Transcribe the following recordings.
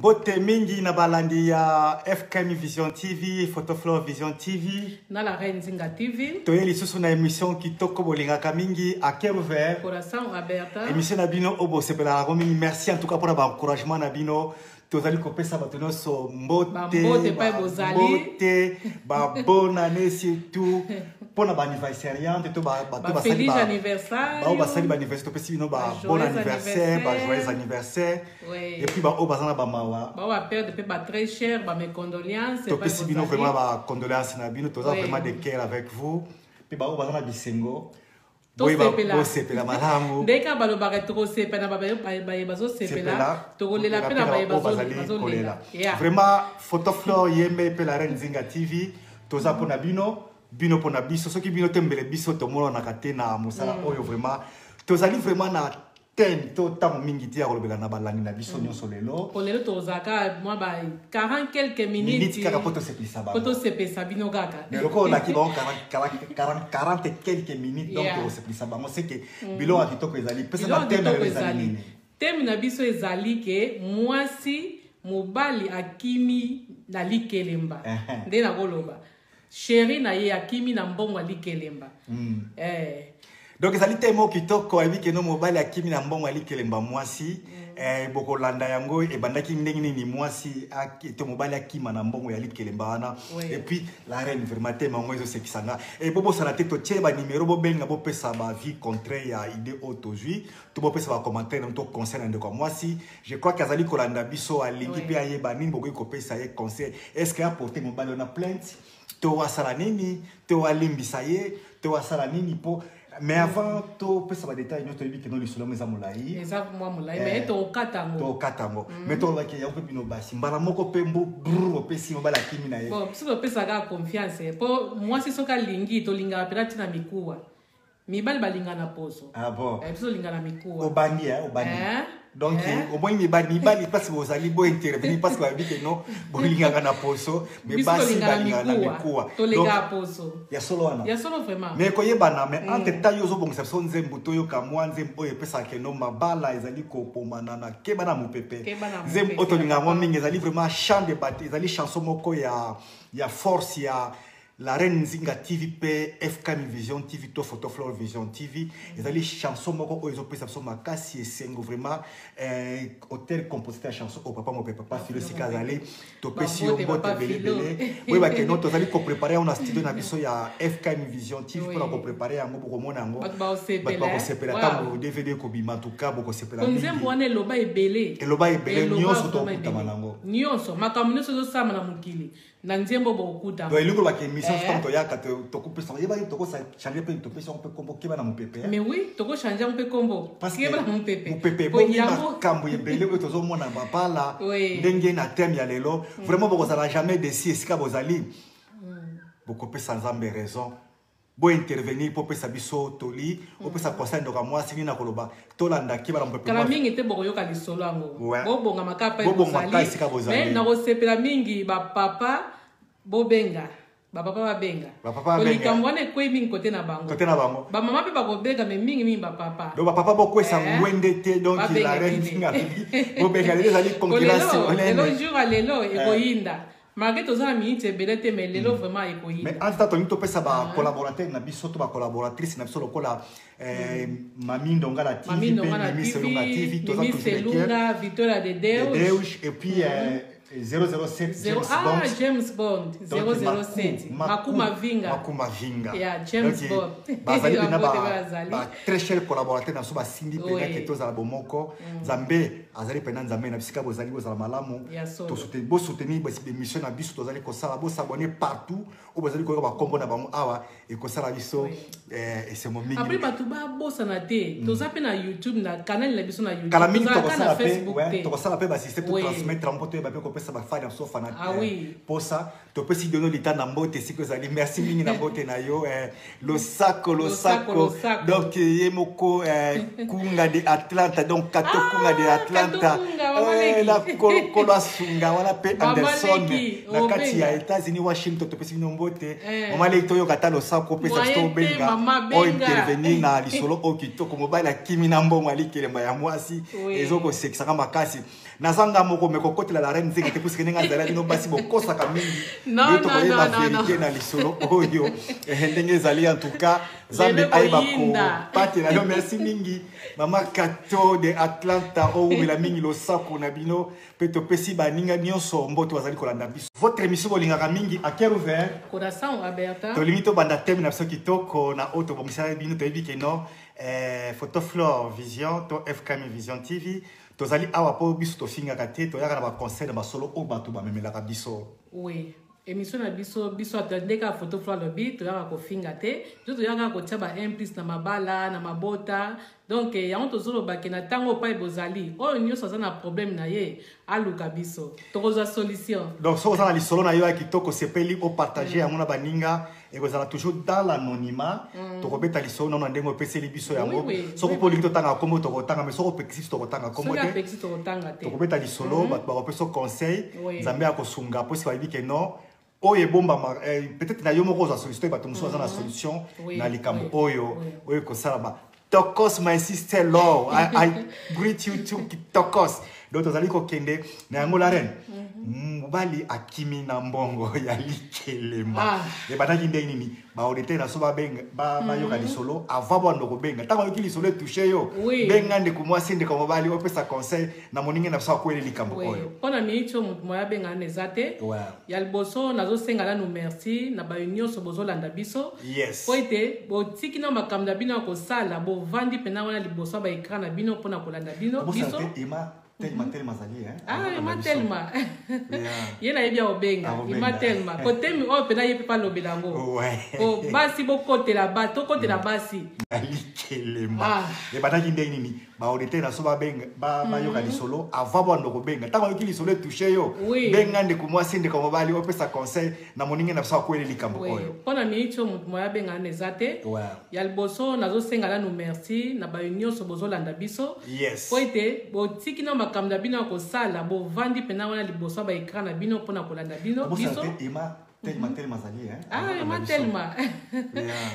Mbote mingi na balandi ya FKM Vision TV, Photoflow Vision TV. Na la Reine Zinga TV. Toyeli susu na émission kitoko bolingaka mingi à cœur ouvert. Corazon Roberta. Émission na bino obo sepela la mingi. Merci en tout cas pour l'encouragement na bino. Tozali kopesa batono so mbote pa bozali. Ba bonne année surtout. Pour la anniversaire, feliz anniversaire. Ba basali ba anniversaire, topesi bino ba bon anniversaire, ba joyeux anniversaire. Et puis ba o bazana ba mawa. Ba perdre pe ba très cher, ba mes condoléances. Topesi bino vraiment ba condoléances na bino, toza vraiment de cœur avec vous. Puis ba o bazana bisengo. Oui, ba sepela malamu. Deka ba lo ba retro sepela ba bazo sepela. Togolela pe na ba bazo lela. Vraiment Photoflow yembe pe la Reine Zinga TV, toza pona bino. Bino pona biso soki bino tembele biso tomona na katena musala oyo vraiment tozali vraiment na ten to tam mingi ti ya kolobela na balani na biso nyonso lelo polelo tozaka moi ba 40 quelques minutes kaka poto sepisa ba poto sepisa bino kaka mais loko la ki ba 40 quelques minutes donc to sepisa ba mo c'est que bilo akitoko ezali pesa ba thème na biso ezali ke mwasi mobali akimi na likelemba nde na koloba Chéri na ye akimi na mbongo ali kelemba. Donc ezali temo kitoko abi ke no mobali akimi na mbongo ali kelemba mwasi boko landa yango e bandaki ndenge ni mwasi akite mobali akima na mbongo ya likelemba wana et puis la reine vraiment temo ngo ezo sekisanga et bobo sala te to tie ba numéro bo benga bo pesa ba vie contraire ya idée auto-jui to bo pesa ba commentaire to conseil ndeko mwasi je crois qu'azali kolanda biso alingi pe aye ba nini boko ko pesa ye conseil est-ce qu'il a porté mobali na plainte to wasala nini to alimbisa ye to wasala nini po mais avant to pesa ba détail nyoto yebi ke no lisolo meza mulai eza mwa mulai mais to katango mais to ba ke ya ko bino basi mbala moko pembo brrr pesi mobala kimi na ye bon so pesa ga confiance po moi si soka lingi to linga pirati na mikuwa mibali balinga na poso bon so linga na mikuwa obani donc au moins mibali parce que vous allez bo intervenir parce que abi ke no bolinga na poso mais basi balinga na mikuwa to linga poso ya solo wana ya solo vraiment mais ko yebana mais entre tayo zo bongisa so nzembo to yo ka mwanze oyo pesa ke no mabala ezali ko pomana na kebana mupepe nzembo to linga mo mingi ezali vraiment chant de bataille ezali chanson moko ya force ya la Reine Zinga TV pe FKM Vision TV to Photoflow Vision TV ezali chanson moko oyo pesa so makasi esengo vraiment auteur compositeur chanson au papa mo papa filo sikazali to pesi yo bote belebele oui ba ke no to zali ko préparer on a studio na biso ya FKM Vision TV pour ko préparer yango boko mona yango ba ko sepela tango DVD ko bima tuka boko sepela nzembo wana eloba ebele nyonso to kutama nango nyonso makambo nyonso zo sama na mukili na nzembo bokuta do elingo ba ke mission tanto yaka to kupesa yeba to ko changer pe to pesa on peut combo keba na mupepe mais oui to ko changer on peut combo parce que keba na mupepe bo yango kambo yebele ko to zo mona ba pala ndenge na thème ya lelo vraiment boko ça jamais déci esika bozali boko pesa nzambe raison bo intervenir pour pesa biso toli o pesa conseil ndoka mwasi ni na koloba tolanda ki bala mpepe kala mingi te boko yoka lisolo yango bo bonga makapa bozali mais na ko sepela mingi ba papa bo benga ba papa ba benga likamwane kwe mingi kote na bango ba mama pe ba ko benga mais mingi ba papa do ba papa bo kwesa ngwende te donc la reine Zinga bo benga les ali concurrence lelo jour à lelo ekoyinda malgré tous les minutes belete mais lelo vraiment ekoyinda mais en tant que pesa ba collaborateur na biso to ba collaboratrice na biso lokola Mami Ndongala TV Mimi Selunga TV to za Selunga Victoria de Deus et puis 007 James Bond 007 Makuma Vinga James Bond bazali na ba très cher collaborateur na so ba sindi pena ke to za bomoko Zambe azali pena Nzambe na bisika bozali bozala malamu to soutenir ba émission na biso to zali ko sala bo s'abonner partout ou bozali ko ba kombo na bango awa et ko sala biso et c'est mon mingi après batu ba bossa na te to za pe na YouTube na canal na biso na YouTube kala mingi to sala pe to sala pe ba système pour transmettre en pote ba pe ko pesa ba fa na so fana pour ça to pesi dono lita na mbote siko zali merci mingi na mbote na yo lo sako donc yemoko kunga de Atlanta donc kato kunga de Atlanta na kolo asunga wana pe Anderson na kati ya États-Unis Washington to pesi nombote mama leki to yoka talo sako pesa sto benga o intervenir na lisolo okitoko mobile akimi na mbongo alikelemba ya mwasi ezoko sekisaka makasi nazanga moko mekokotela la reine nzinga te puisque ninga zala bino basi bokosa ka mingi non la vérité na lisolo oyo ndenge ezali en tout cas zambe aiba ko patela yo merci mingi mama Kato de Atlanta o la mingi lo sako na bino pe to pesi baninga nyonso mboto bazali kolanda biso votre émission bolingaka mingi à cœur ouvert corazon aberta to limito banda thème na biso kitoko na auto bomisa bino to yebi ke no Photoflore Vision to FKM Vision TV tozali awa po biso to fingaka te to yaka na ba conseil na basolo o bato ba memelaka biso oui émission na biso atendeka Photoflore lobby to yaka ko finga te to yaka ko tia ba implice na mabala na mabota donc yango tozolo ba ke na tango pa bozali o nyonso za na problème na ye aluka biso to koza solution donc so za na lisolo na yo ya kitoko sepeli o partager yango na baninga et vous allez toujours dans l'anonymat to kobeta lisolo na ndengo peseli biso yango so ko poliki to tanga komo to kotanga mais so ko pexis to kotanga komo te to kobeta lisolo ba ko peso conseil nzambe akosunga po si ba biki no oye bomba peut-être na yo moko za solution ba to muso za na solution na likambo oyo ko sala ba Tokos, my sister law. I greet you too, Tokos. Donc, tozali ko kende na yango la reine. Mobali akimi na mbongo ya likelema. E banaki ndenge nini? Ba odete na so ba benga ba yoka lisolo avant ba ndoko benga. Tango yoki lisolo toucher yo. Benga nde ko mwasi nde ko mobali opesa conseil na moninge na so ko ele likambo oyo. Pona micho mutu moya benga nezate. Ya liboso nazo senga na no merci na ba union so bozo landa biso. Yes. Po ete bo tiki na makamda bino ko sala bo vandi pena wana liboso ba ekran na bino pona ko landa bino biso. Telma zali ima telma yena yebia obenga ima telma kotemi o pena yepe pa lobelango ko basi bokotela bato kotela basi likelema e bataki ndenge nini ba odete na so ba benga ba yoka lisolo avant ba ndoko benga tango yoki lisolo toucher yo benga nde ko mwasi nde ko mobali opesa conseil na moninge na so ko ele likambo oyo pona micho mutu moya benga nezate ya liboso nazo senga na no merci na ba union so bozo landa biso po ete bo tiki na makamda bino ko sala bo vandi pena wana liboso ba ekran na bino pona ko landa bino biso telma zali ima telma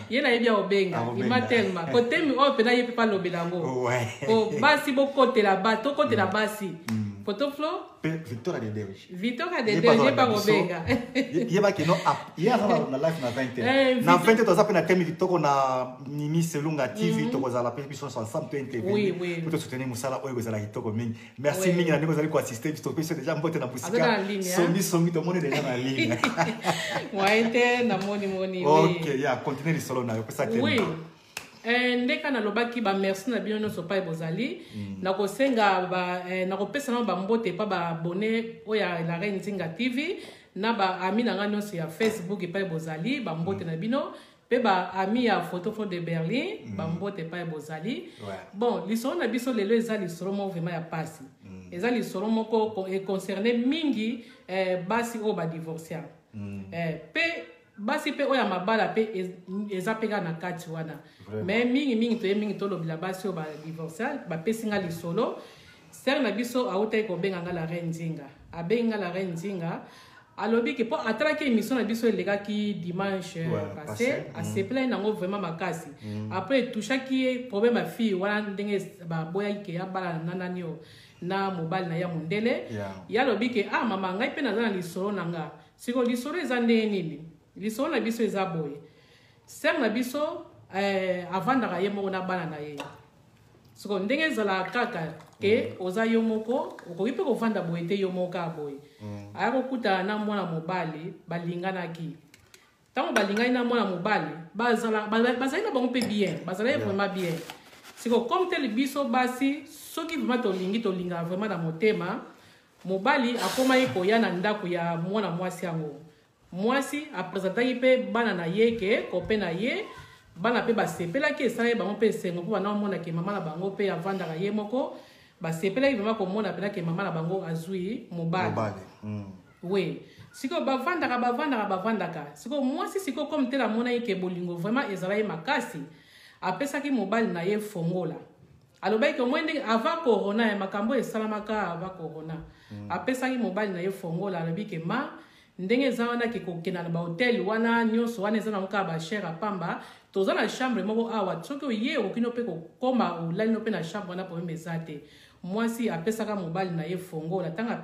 yena yebia obenga ima telma kotemi o pena yepe pa lobelango ko basi bokotela bato kotela basi Photoflore Victoria de Deus. Victoria de Deus je pa obenga yeba ke no ya na live na 20 na 20 to zape na thème kitoko na Nini Selunga TV to kozala pe biso ensemble to intervenir pour te soutenir musala oyo kozala kitoko mingi merci mingi na ndeko zali ko assister biso pe déjà mbote na busika songi to mone déjà na ligne waite na moni OK ya continuer le solo na yo pesa thème oui ndeka na lobaki ba merci na bino so pa bozali na kosenga ba na kopesa na ba mbote pa ba abonné oya la Reine Nzinga TV na ba ami na ngano ya Facebook pa bozali ba mbote na bino pe ba ami ya Photoflore de Berlin ba mbote pa bozali bon lisolo na biso lelo eza lisolo mo vraiment ya pasi eza lisolo moko e concerné mingi basi o ba divorcer pe basi pe oya mabala pe eza peka na kati wana mais mingi to lobila basi o ba divorcer ba pesinga lisolo ser na biso auta ko benga la Reine Nzinga abenga la Reine Nzinga alobi ke po atalaki émission na biso elegaki dimanche passé a se plaint nango vraiment makasi après touchaki problème a fille wana ndenge ba boya ke ya bala nanani yo na mobile na ya mundele ya lobi ke mama ngai pe na lisolo nanga siko lisolo eza ndenge nini lisolo na biso eza boye ser na biso avandaka ye moko na bana na ye siko ndenge ezala kaka ke oza yo moko okoki mpe kovanda boye te yo moko kaka boye aya kokutana na mwana mobali balinganaki ntango balingani na mwana mobali bazali na bango mpe bien bazali vraiment bien siko comme tel biso basi soki vraiment tolingaka vraiment na motema mobali akomaki koya na ndako ya mwana mwasi yango mwasi apresentaki mpe bana na ye ke kope na ye bana mpe basepelaki esala ye bango mpe esengo mpo bana omonake mama na bango mpe avandaka ye moko basepelaki vraimen komona mpenake mama na bango azwi mobali we sikoyo bavandaka sikoyo mwasi sikoyo comme tel amonaki ke bolingo vraiment ezala ye makasi apesaki mobali na ye fongola alobaki au moins avant corona makambo esalamaka avant corona apesaki mobali na ye fongola alobiki ma ndenge za wana ke kokena na ba hotel wana nyonso wana eza na muka ba cher apamba toza na chambre moko awa soki oye okino pe kokoma olali no pe na chambre wana problème ezate mwasi apesaka mobali na ye fongola tanga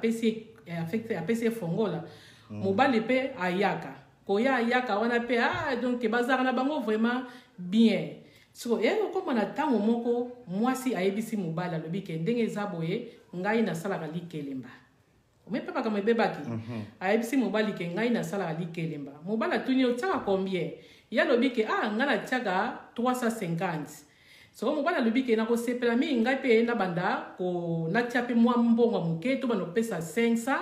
apesi fongola mobali pe ayaka koya ayaka wana pe donc bazaka na bango vraiment bien so okoma na ntango moko mwasi ayebisi mobali alobi ke ndenge eza boye ngai nasalaka likelemba omepepaka mebebaki ayebisi mobali ke ngai nasalaka likelemba mobali atuni otiaka combien ye alobi ke ngai natiaka 350 soko mobali alobi ke nakosepela mingi ngai mpe nabanda natia mpe mwa mbongo moke tobanda kopesa 500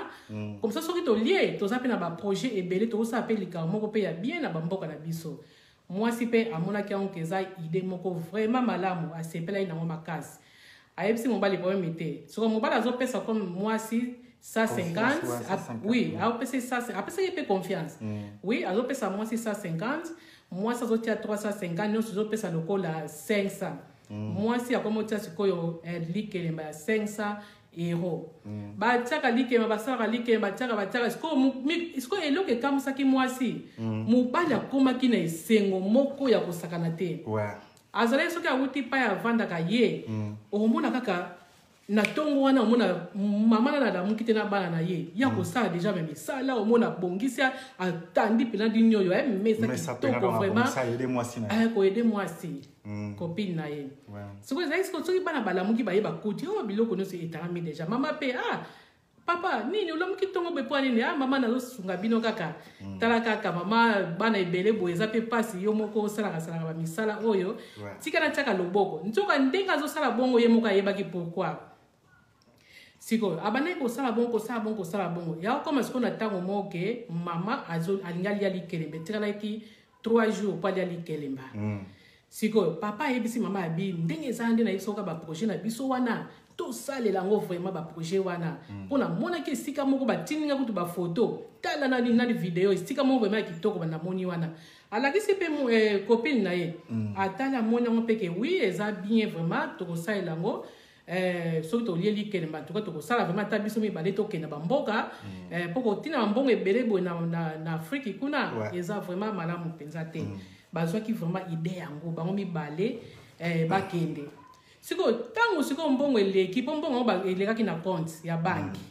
comme ça soki tolie toza mpe na baprojet ebele tokosala mpe likambo moko mpe ya bien na bamboka na biso mwasi mpe amonaki yango eza ide moko vraiment malamu asepelaki nango makasi ayebisi mobali problème te soko mobali azopesa comme mwasi 150 oui apesaki mpe confiance oui azopesa mwasi 150 mwasi azotia 350 nyonso azopesa lokola 500 mwasi akomotia sikoyo likelemba ya 500 euro batiaka likemba basalaka likemba batiaka sikoyo eloko ekambwisaki mwasi mobali akomaki na esengo moko ya kosakana te azalaki soki awuti pa avandaka ye okomona kaka na tongo wana omona mama na lamuki te na bana na ye ya kosala déjà me misala omona bongisi atandi mpena dini oyo ayememesa kitoko vraiment koyede mwasi copine na ye sikoyo ezalaki soki bana balamuki bayeba kuti oyo biloko nyonso etangami déjà mama mpe papa nini olamuki ntongo boye mpo nini mama nazosunga bino kaka tala kaka mama bana ebele boye eza mpe mpasi yo moko osalaka bamisala oyo tika natiaka loboko nzoka ndenge azosala bongo ye moko ayebaki pourquoi sikoyo abandaki kosala bongo yakokoma sikoyo na ntango moke mama alingi alia likelemba etikalaki 3 jours mpo alia likelemba sikoyo papa ayebisi mama abi ndenge eza nde na ye soka baprojet na biso wana tosalela yango vraiment baprojet wana mpona monaki esika moko batininga kutu bafoto tala nani video esika moko vraiment ya kitoko banamoni wana alakisi mpe copine na ye atali amoni yango mpeke oui eza bien vraiment tokosalela yango soki tolie likelemba tuka tokosala vraiment ata biso mibale tokenda bamboka mpo kotina bambongo ebele boye na afrique kuna eza vraiment malamu mpenza te bazwaki vraiment ide yango bango mibale bakende sikoyo ntango sikoyo mbongo eleki mpo mbongo yango elekaki na compte ya banki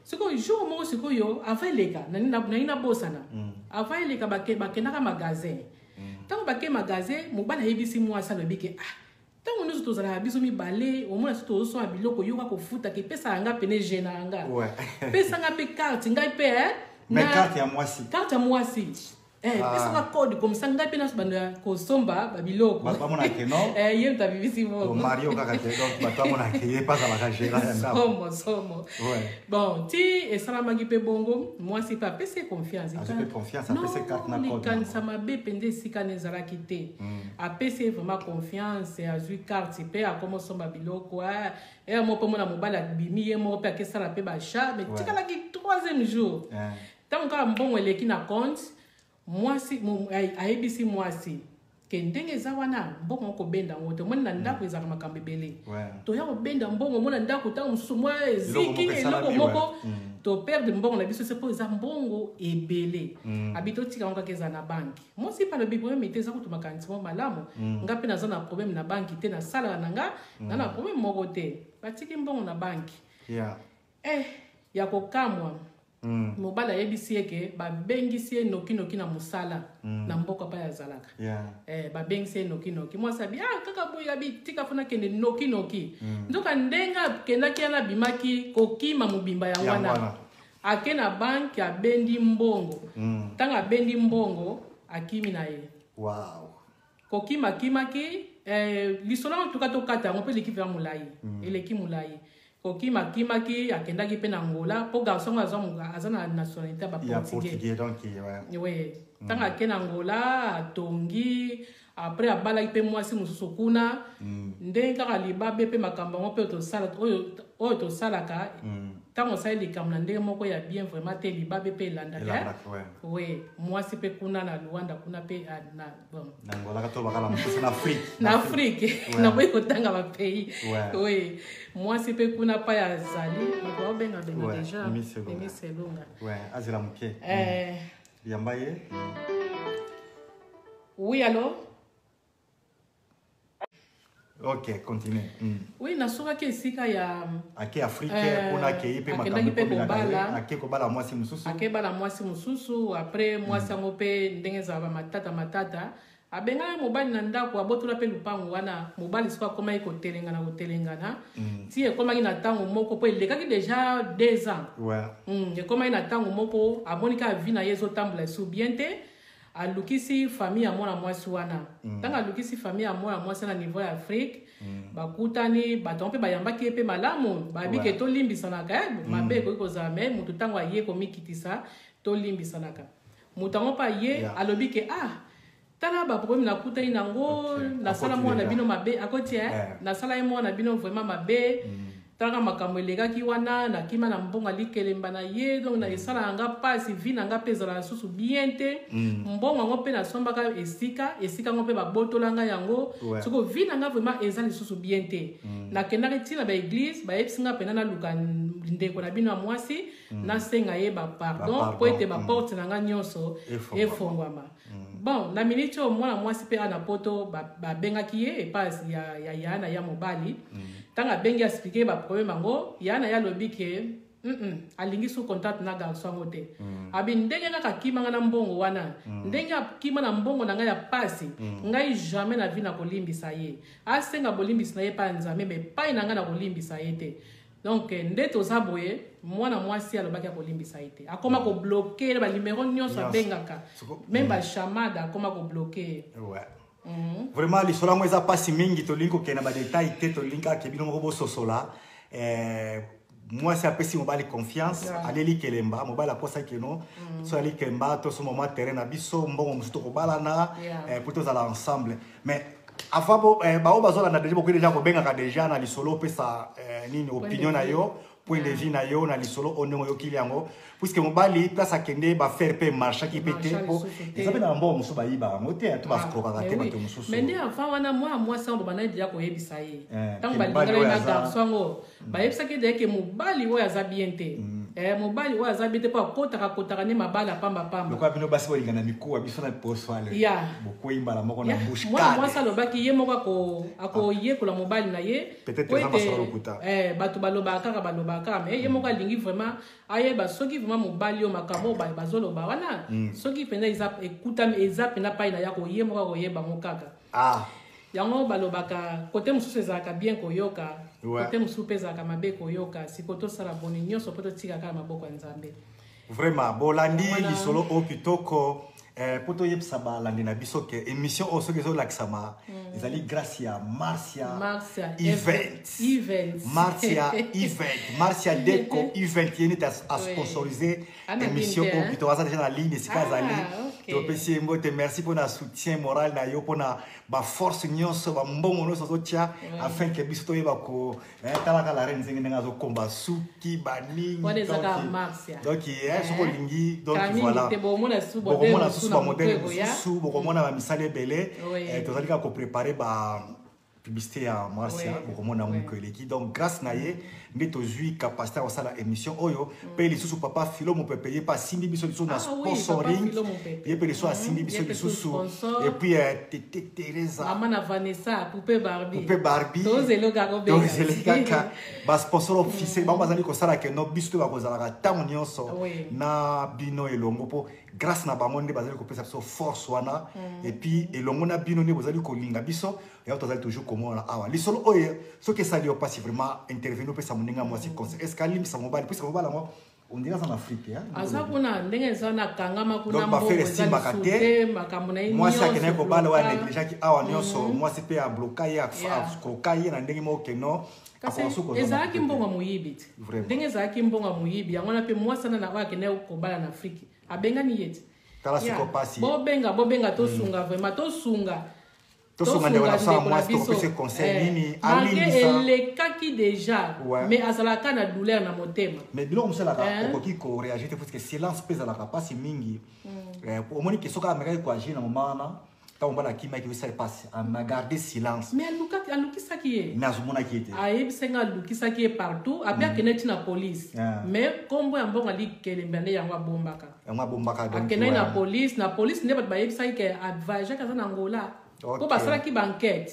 sikoyo jour moko sikoyo ava eleka nani nabosana ava eleka bakendaka magasin ntango bake magasin mobali ayebisi mwasi alobi ke ntango nyonso tozalaka biso mibale omona so tozosoma biloko yoka kofuta ke pesaka nga pene gena yanga pesanga mpe carte ngai mpe carte ya mwasi pesanga code comme ça ngai mpe naso banda kosomba babiloko bamonake no ye mutabibisi moko mario kaka te donc bato amonake ye ezalaka gera yanga somo bon ti esalamaki mpe bongo mwasi mpe apesi confiance likanisa mabe mpenza esika na ezalaki te apesi vraiment confiance azwi carte mpe akomosomba biloko mo mpe mona mobali abimi ye moko mpe akesala mpe basha mais tikalaki 3e jour ntango kaka mbongo eleki na compte mwasi ayebisi mwasi ke ndenge eza wana mbongo okobenda yango te omoni na ndako ezalaka makambo ebele toya kobenda mbongo omona ndako ntango mosusu mwa eziki eloko moko toperde mbongo na biso se mpo eza mbongo ebele abi totika yango kaka eza na banki mwasi mpe alobi probleme te eza kutu makanisi mo malamu nga mpe naza na probleme na banki te nasalaka na nga na probleme moko te batiki mbongo na banki ya kokamwa mobali ayebisi ye ke babengisi ye nokinoki na mosala na mboka pa yazalaka babengisi ye nokinoki mwasi abi kaka boye abi tika fona kende nokinoki nzoka ndenge akendaki yana abimaki kokima mobimba ya wana ake na banki abendi mbongo ntango abendi mbongo akimi na ye kokima akimaki lisolo yango tuka tokata yango mpe eleki mpe ya molai eleki molai kokimaki akendaki mpe na Angola mpo garçon aza na nationalité ya baportugais ntango ake na Angola atongi après abalaki mpe mwasi mosusu kuna ndenge kaka libabe mpe makambo yango mpe oyo tosalaka ntango osali likambo na ndenge moko ya bien vraiment te libabe mpe elandaka we mwasi mpe kuna na Luanda kuna mpe na Afrique nakoki kotanga bapays we mwasi mpe kuna pa yazali bato baobengabenga deja Emis Elunga azela moke yamba ye oui alors. Ok, continue. Oui, nasukaki esika ya ake Afrique kuna ke ipe makambo kobala ake kobala mwasi mususu. Ake bala mwasi mususu après mwasi yango pe ndenge za ba matata. Abenga mobali na ndako abotola pe lupango wana mobali siko koma iko telengana. Ti e koma ina tango moko po elekaki déjà 2 ans. Ouais. E koma ina tango moko abonika vina yezo tambula su biente. Alukisi famille ya mwana mwasi wana tanga alukisi famille ya mwana mwasi na niveau ya Afrique bakutani bato mpe bayambaki pe malamu babike to limbisanaka mabe ko kozala me mutu tango aye ko mikitisa to limbisanaka mutango pa ye alobike tala ba problème na kutani nango na sala mwana bino mabe akoti na sala ye mwana bino vraiment mabe tanga makambo elegaki wana na kima na mbongo alikelemba na ye donc na esala anga pasi vi na nga pezala na susu bien te mbongo ngo pe na sombaka esika ngo pe babotolanga yango soko vi na nga vraiment ezali susu bien te na kendaki tina ba église ba episinga pena na luka ndeko na bino mwasi na senga ye ba pardon po ete ba porte na nga nyonso efongwama bon na minute o mwana mwasi pe ana poto ba bengaki ye epasi ya yana ya mobali tanga bengi expliquer ba problème ngo yana ya lobike alingi sous contact na garçon ngote abi ndenge kaka kimanga na mbongo wana ndenge akima na mbongo na ngai ya pasi ngai jamais na vie na kolimbisa ye asenga bolimbisa na ye pa nzambe me pa ina nga na kolimbisa ye te donc ndeto zaboye mwana mwasi alobaki akolimbisa ye te akoma ko bloquer ba numéro nyonso abengaka même ba chamada akoma ko bloquer vraiment les sola moi pasi mingi to linko kena ba détail te to linka ke bino robo sosola moi c'est apesi mobali confiance aleli kelemba mobali aposa keno so ali kemba to so moment terrain na biso mbongo musto ko balana pour tous aller ensemble mais avant ba bazola na déjà ko benga ka déjà na lisolo pesa nini opinion na yo point de vue na yo na lisolo onengo yo kiliango puisque mobali place akende ba faire pe marché qui pété po ça na mbongo muso ba yiba ngote to ba skroka ka te ba to muso mais ndia enfin wana moi ça on ba na déjà ko yebisa ye tant ba lingala na garçon ngo ba yebisa ke de ke mobali oyo azabiente mobali oyo azabiente po kotaka ne mabala pamba lokwa bino basi bolinga na mikuwa biso na poso ale beaucoup imbala moko na bouche moi ça lobaki ye moko ako ye ko la mobali na ye peut-être ça va solo kuta bato baloba kaka mais ye moko alingi vraiment aye ba soki vraiment mobali yo makambo ba bazoloba wana soki penda ekutami eza penda pa ina yako ye moko koyeba ngo kaka yango balobaka kote mususu ezalaka bien koyoka kote mususu mpe ezalaka mabe koyoka siko tosala boni nyonso mpo totika kaka maboko ya nzambe vraiment bolandi lisolo o kitoko poto yebisa balandi na biso ke émission o soki ezolakisama ezali grâce ya Marcia Event Marcia Deco Event yeni a sponsorisé émission o kitoko asa déjà na ligne esika azali topesi mbote merci pour na soutien moral na yo pour na ba force nyonso ba mbongo nyonso zotia afin que biso toyeba ko talaka la reine nzenge nga zo komba suki baningi donc soko lingi donc voilà bokomona susu ba modèle susu bokomona ba misale belé tozali ka ko préparer ba publicité ya Marcia bokomona mukeleki donc grâce na ye ndeto zui capacité à la émission oyo pe lisusu papa Philo mo peut payer pas simbi biso lisusu na sponsoring ye pe lisusu simbi biso lisusu et puis Tete Teresa maman na Vanessa poupée Barbie tozelo kaka ba sponsor officiel ba bazali ko sala ke no biso ba kozala ka tango nyonso na bino elongo po grâce na bango nde bazali ko pesa biso force wana et puis elongo na bino nde bazali ko linga biso et on tozali toujours comment là awa lisolo oyo ce que ça lui passe vraiment intervenir pesa moninga moi c'est conseil est-ce qu'alim sa mobile puisque mobile ngo on dirait en Afrique asa kuna ndenge zana kangama kuna mbongo makambo na moi ça que na ko bala wa négligé ki awa nyonso moi c'est pe a bloquer ya krokaye na ndenge mo keno ezalaki mbongo moyibi ndenge ezalaki mbongo moyibi yango na pe moi sana na wake na ko bala na Afrique abenga ni yeti kala siko pasi bobenga tosunga vraiment tosunga tosunga ndeko na so mwasi tokopesa conseil nini alimbisa elekaki déjà mais azalaka na douleur na motema mais biloko mosalaka okoki koréagir te parce que silence mpe ezalaka mpasi mingi omoni ke soki amekaki koagir na moma wana ntango mbala akimaki osali mpasi amagarde silence mais alukisaki ye mais azomonaki ye te ayebisenga alukisaki ye partout ape akende ti na police mais kombo ya mbongo alikelemba nde yango abombaka akendaki na police nde bato bayebisaki ke advajaki aza na ngola po basalaki bankete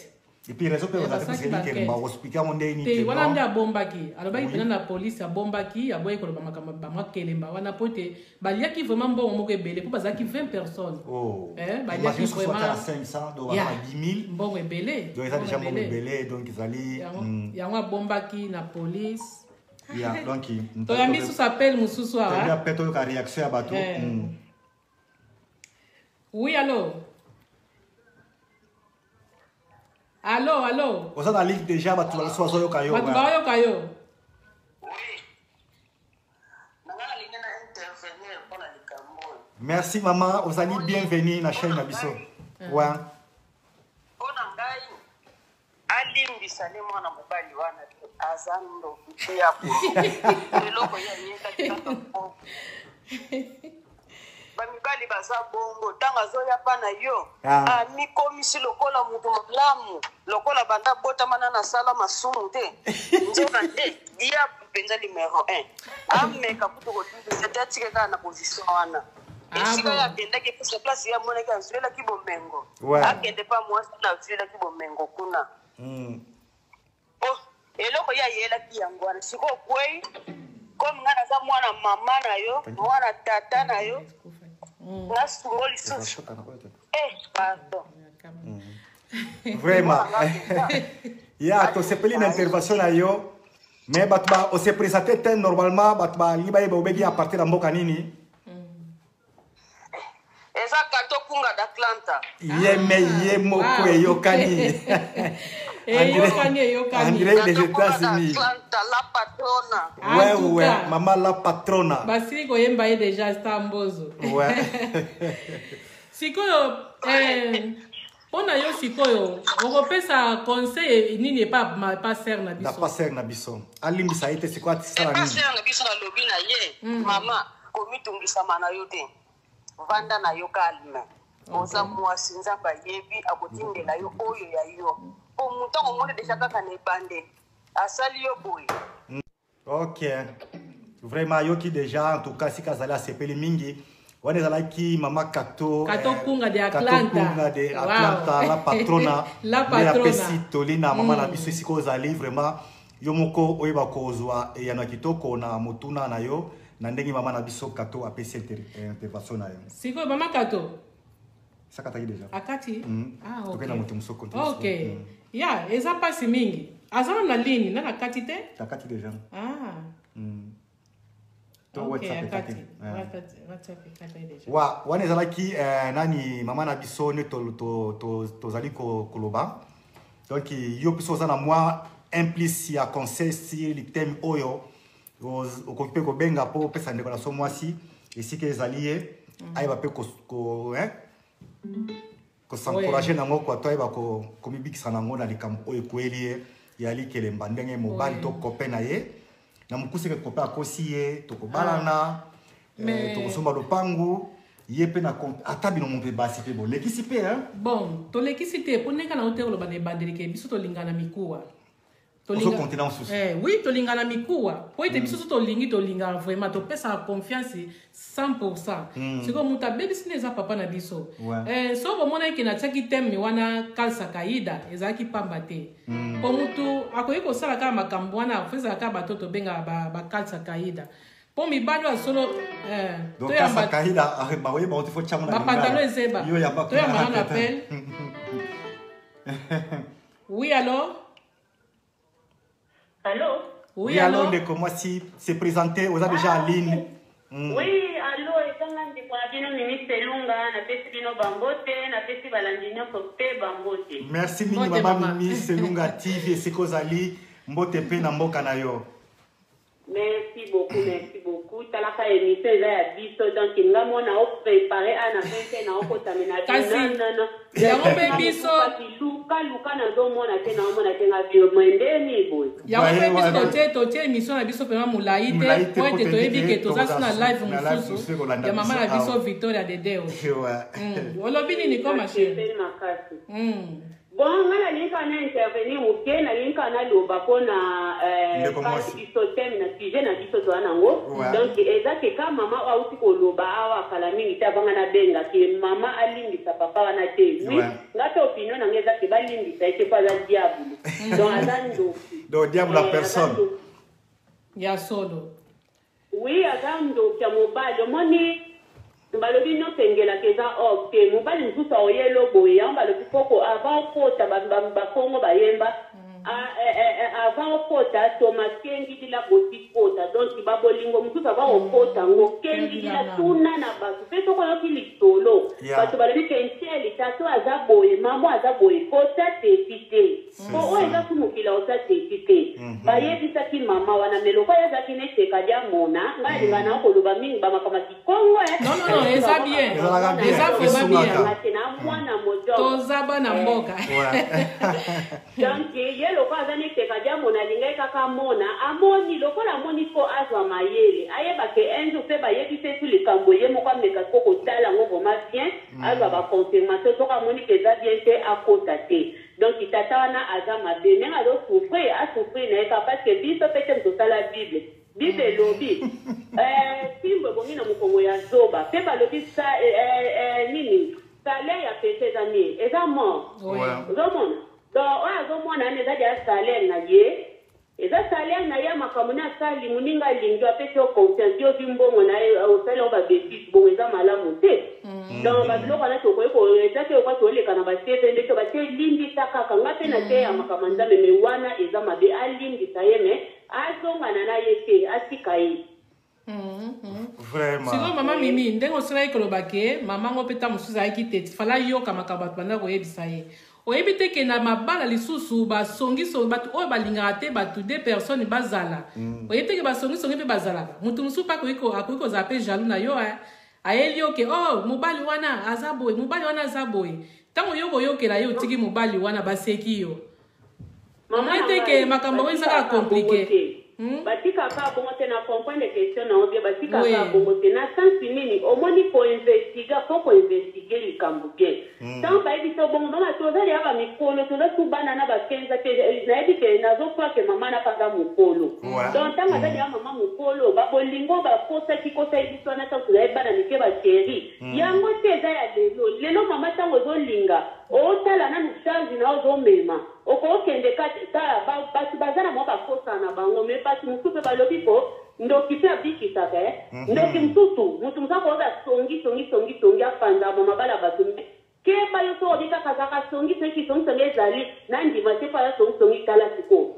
epuis raison mpe ozalaki bahospika mo ndeni te wana nde abombaki alobaki mpena na polisi abombaki aboyi koloba makambo bamwakelemba wana po te baliaki vraiment mbongo moko ebele po bazalaki 20 personnes baliaki mbongo ebele donc ezali yango abombaki na polisi donc toyambi susu appel mosusu awa mpe toyoka réaction ya bato oui allo Allô. Vous êtes en ligne déjà, bato bazoyoka yo. Bato bazoyoka yo. Merci maman, vous allez bienvenue na chaîne Nabiso. Ouais. alimbisa ne mwana mobali wana azando kutia ko eloko ya nyeka kaka bamibali baza bongo tanga zoya pana yo mikomisi lokola mutu malamu lokola banda botamana na sala masumu te nzona te dia penza numéro 1 ameka kuto kotuza c'était tika na position wana esika ya kende ke pesa place ya mona ka zuela kibomengo akende pa mwasi na zuela kibomengo kuna eloko ya yela kiyangwana siko kwei comme ngana za mwana mama na yo mwana tata na yo nasungoli susu pardon vraiment ya to sepeli na intervention na yo mais batba o se présenter ten normalement batba liba yeba obegi à partir de mboka nini eza kato kunga d'Atlanta ye moko eyokani André des États-Unis. La patrona. Ouais, maman la patrona. Basili koyemba ye déjà stambozo. Ouais. Sikoyo pona yo sikoyo, okopesa conseil nini pas sœur na biso. Pas sœur na biso. Alimbisa ite sikwa tisala nini? Pas sœur na biso na lobi na ye. Mama, komitungisa mana yo te. Vanda na yo kalme. Oza mwasi nzamba yebi akotindela yo oyo ya yo. Ok. Vraiment, yoki déjà, en tout cas, si Kazali a sepeli mingi, on est là qui Mama Kato Kunga de Atlanta. Kato Kunga de Atlanta, wow. La patrona. La patrona. La pesitolina, Mama na biso si kozali vraiment yomoko oyeba kozwa e yana kitoko na motuna na yo na ndengi Mama na biso Kato apesi intervention na yo. Siko Mama Kato. Sakataki déjà. Akati? Ah, ok. Ok. Ya, eza pasi mingi. Azana na ligne, na kati te? Takati déjà. Ah. To okay, WhatsApp kati. WhatsApp kati déjà. Wa, wane zalaki nani Mama na biso ne to zali koloba. Donc yo biso za na moi implice ya conseil si le thème oyo okope ko benga po pesa ndeko na so mwasi esike ezaliye ayeba pe ko ko s'encourager nango kwa toi ba ko komibikisa nango na likambo oyo kweli ya likelemba ndenge mobali to copain na ye na mukuseke copain akosi ye to ko balana to ko somba lopangu ye pe na ata bino mo pe basi pe bon lekisi pe bon to lekisi te poneka na hotelo ba ne bandelike biso to lingana mikuwa oui, to lingana mikuwa. Po ite biso to linga vraiment to pesa confiance 100%. Siko muta baby sineza papa na biso. So bo mona ikina tsaki temi wana kalsa kaida ezaki pamba te. Po mutu akoyiko sala kama makambo wana feza ka batoto benga ba kalsa kaida. Po mi bado solo donc kalsa kaida ba we ba otifo chama na. Ba pantalon ezeba. Yo ya ba. To ya mama appel. Oui, alors? Allô? Oui, allô? Comment si c'est présenté, vous avez déjà en ligne? Oui, allô, et quand on dit qu'on a dit Selunga, on a fait Sino Bambote, on a fait Balandino Kope Bambote. Merci mini maman Mimi Selunga TV, c'est Kozali, Mbote pe na mboka na yo. Merci beaucoup. Talaka émission eza ya biso donc nga mona o préparer ana vente na oko tamena non. Yango pe biso luka na zo mona te na mona te nga bio mwende ni boy. Yango pe biso totie émission na biso pema mulai te po ete toyebi ke toza na live mususu ya mama na biso Victoria Dedeo. Olobi nini ko ma chérie? Bon, ngala linka na intervenir muke na linka na loba pona biso thème na sujet na biso to anango. Donc ezake ka mama wa uti ko loba awa kala mingi ta banga na benga ke mama alingisa papa wana te. Oui, ngata opinion na ngeza ke balingisa eke pa za diable. Donc azando. Donc diable la personne. Ya solo. Oui, azando kya mobile moni balobi no tengela keza ok mobali mzusa oyelo boye balobi poko avant kota ba kongo bayemba avant kota to makengi dila boti kota donc babolingo mzusa ba okota ngo kengi dila tuna na basu peto ko yokili solo bato balobi ke nteli tato azaboye mamo azaboye kota te pite ko oza kumukila ota te pite bayebi saki mama wana meloko ya zakine tekaja mona ngali ngana ko luba mingi ba makama kikongo non eza bien eza vraiment bien toza bana mboka donc ye loko azani tekaja mona lingai kaka mona amoni loko la moni ko azwa mayele ayeba ke enzo pe bayebi se tous les kambo ye moko ameka koko tala ngo vraiment bien azwa ba confirmation to ka moni ke za bien te akota te donc itata wana azama be nenga do souffrir a souffrir na parce que biso pete mtosala Bible lobi simbo bongi na mukongo ya zoba pe balobi sa nini salaire ya pete zami eza mort zomona donc oya zomona ne za dia salaire na ye eza salaire na ye makamuna sali muninga lingwa pete o confiance yo bimbongo na o salaire ba bébé bon eza malamu te donc bazilo kana to ko eza ke kwa to le kana ba tete ndeko ba te lindi takaka ngape na te ya makamanda me wana eza mabe alindi sayeme azongana na yete asikai vraiment siko mama mimi ndengo sira ikoloba ke mama ngo peta musuza akite fala yoka makabatu banda ko yebisa ye oyebite ke na mabala lisusu ba songiso batu oyo balingaka te batu deux personnes bazala oyebite ke ba songiso ngepe bazala mutu musu pa ko akoiko za pe jaloux na yo ayeli yoke oh mobali wana azaboye tango yoko yokela yo tiki mobali wana baseki yo mama teke makambo wenzaka compliqué batika ka bongo te na comprendre question na obia batika ka bongo te na sens nini omoni ko investiga ko investiger likambo ke tant ba ebiso bongo na to zali aba mikolo to na subana na ba kenza ke na ebike na zo kwa ke mama na panga mukolo donc tanga zali ya mama mukolo ba bolingo ba kosa kikosa ebiso na to zali bana nike ba chéri yango te za ya lelo mama tango zo linga o tala na mchange na zo mema oko kende kati tala basi bazana mo ba kosa na bango me basi musupe balobi ko ndoki pe abiki saka ndoki mutu msako za songi afanda mama bala batu keba yo to odika kazaka songi ezali na ndima te pa songi kala siko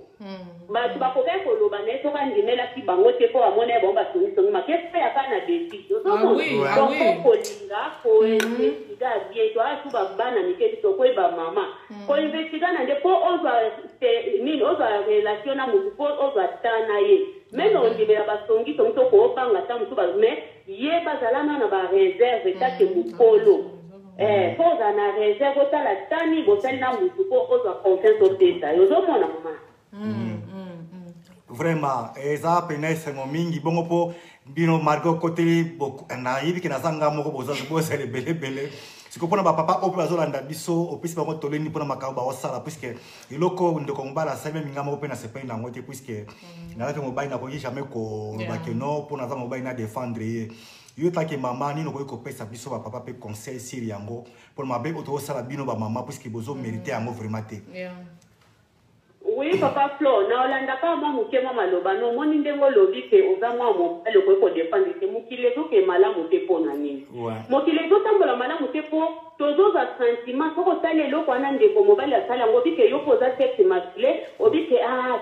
batu bakoka koloba na esoka ndimela ki bango te po amona bomba songi makepe ya kana desi so kolinga ko investiga bien to asu babana niketi to kweba mama ko investiga na ndipo oza relation na mutu po oza tana ye meno ondibela basongi to ko opanga ta mutu ba me ye bazalana na ba réserve tate mukolo poza na réserve ta la tani botali na mutu po oza confiance au teta yo zo mona mama vraiment eza pena esengo mingi bongo po bino Margot côté na yibi ke nazanga moko boza lebele sikopona ba papa opo azolanda biso opisi bango toleni pona makao ba osala puisque iloko ndeko mbala sabe minga moko pe na sepa ina ngote puisque na ke mobile na ko jamais ko ba ke no pona za mobile na défendre ye yo take mama nino ko pesa biso ba papa pe conseil siri yango pona mabe oto osala bino ba mama puisque bozo mériter yango vraiment te oui papa Flo na olanda pa mwa mukema maloba no moni ndengo lobi ke oza mwa mobali ko défendre ke mukile to ke malamu te pona nini mukile to tambola malamu te po tozoza sentiment ko tale loko ana ndeko mobali asala ngo bike yo poza sexe masculin obike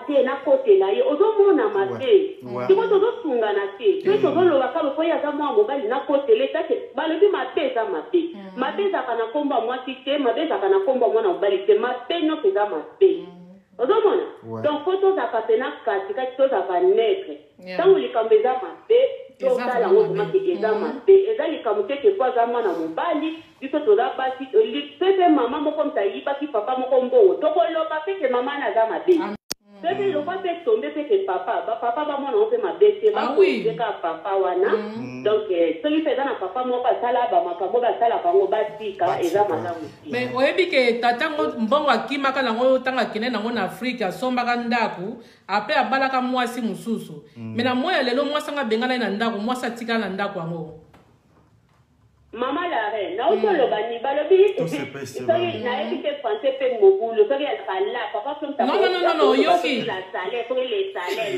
te na kote na ye ozo mona mate tiko tozo sunga na te to tozo loba ka ko ya za mwa mobali na kote le take balobi mate za mate za kana komba mwa tike mate za kana komba mwa na mobali te mate no ke za mate Odomona. Donc photo za patena katika kito za vanetre. ntango likambo eza mabe tosala yango tomaki eza mabe eza likambo te ke po aza mwana mobali biso toza basi pepe mama moko moto ayibaki papa moko mbongo tokoloba pe ke mama na aza mabe pepe lokwa mpe tombe pe ke papa bamwana ngo mpe mabe te bakozeka papa wana donc soki mpe eza na papa moko basala bamakambo basalaka yango batika eza malamu te mais oyebi ke tatango mbongo akimaka nango ntango akende nango na afrike asombaka ndako apres abalaka mwasi mosusu mais na moya lelo mwasi anga abengana ye na ndako mwasi atikala na ndako yango Maman la reine, na otoloba ni balobi soki nayebi te français pe mobulu soki ezaka la papa so mta non yoki la salaire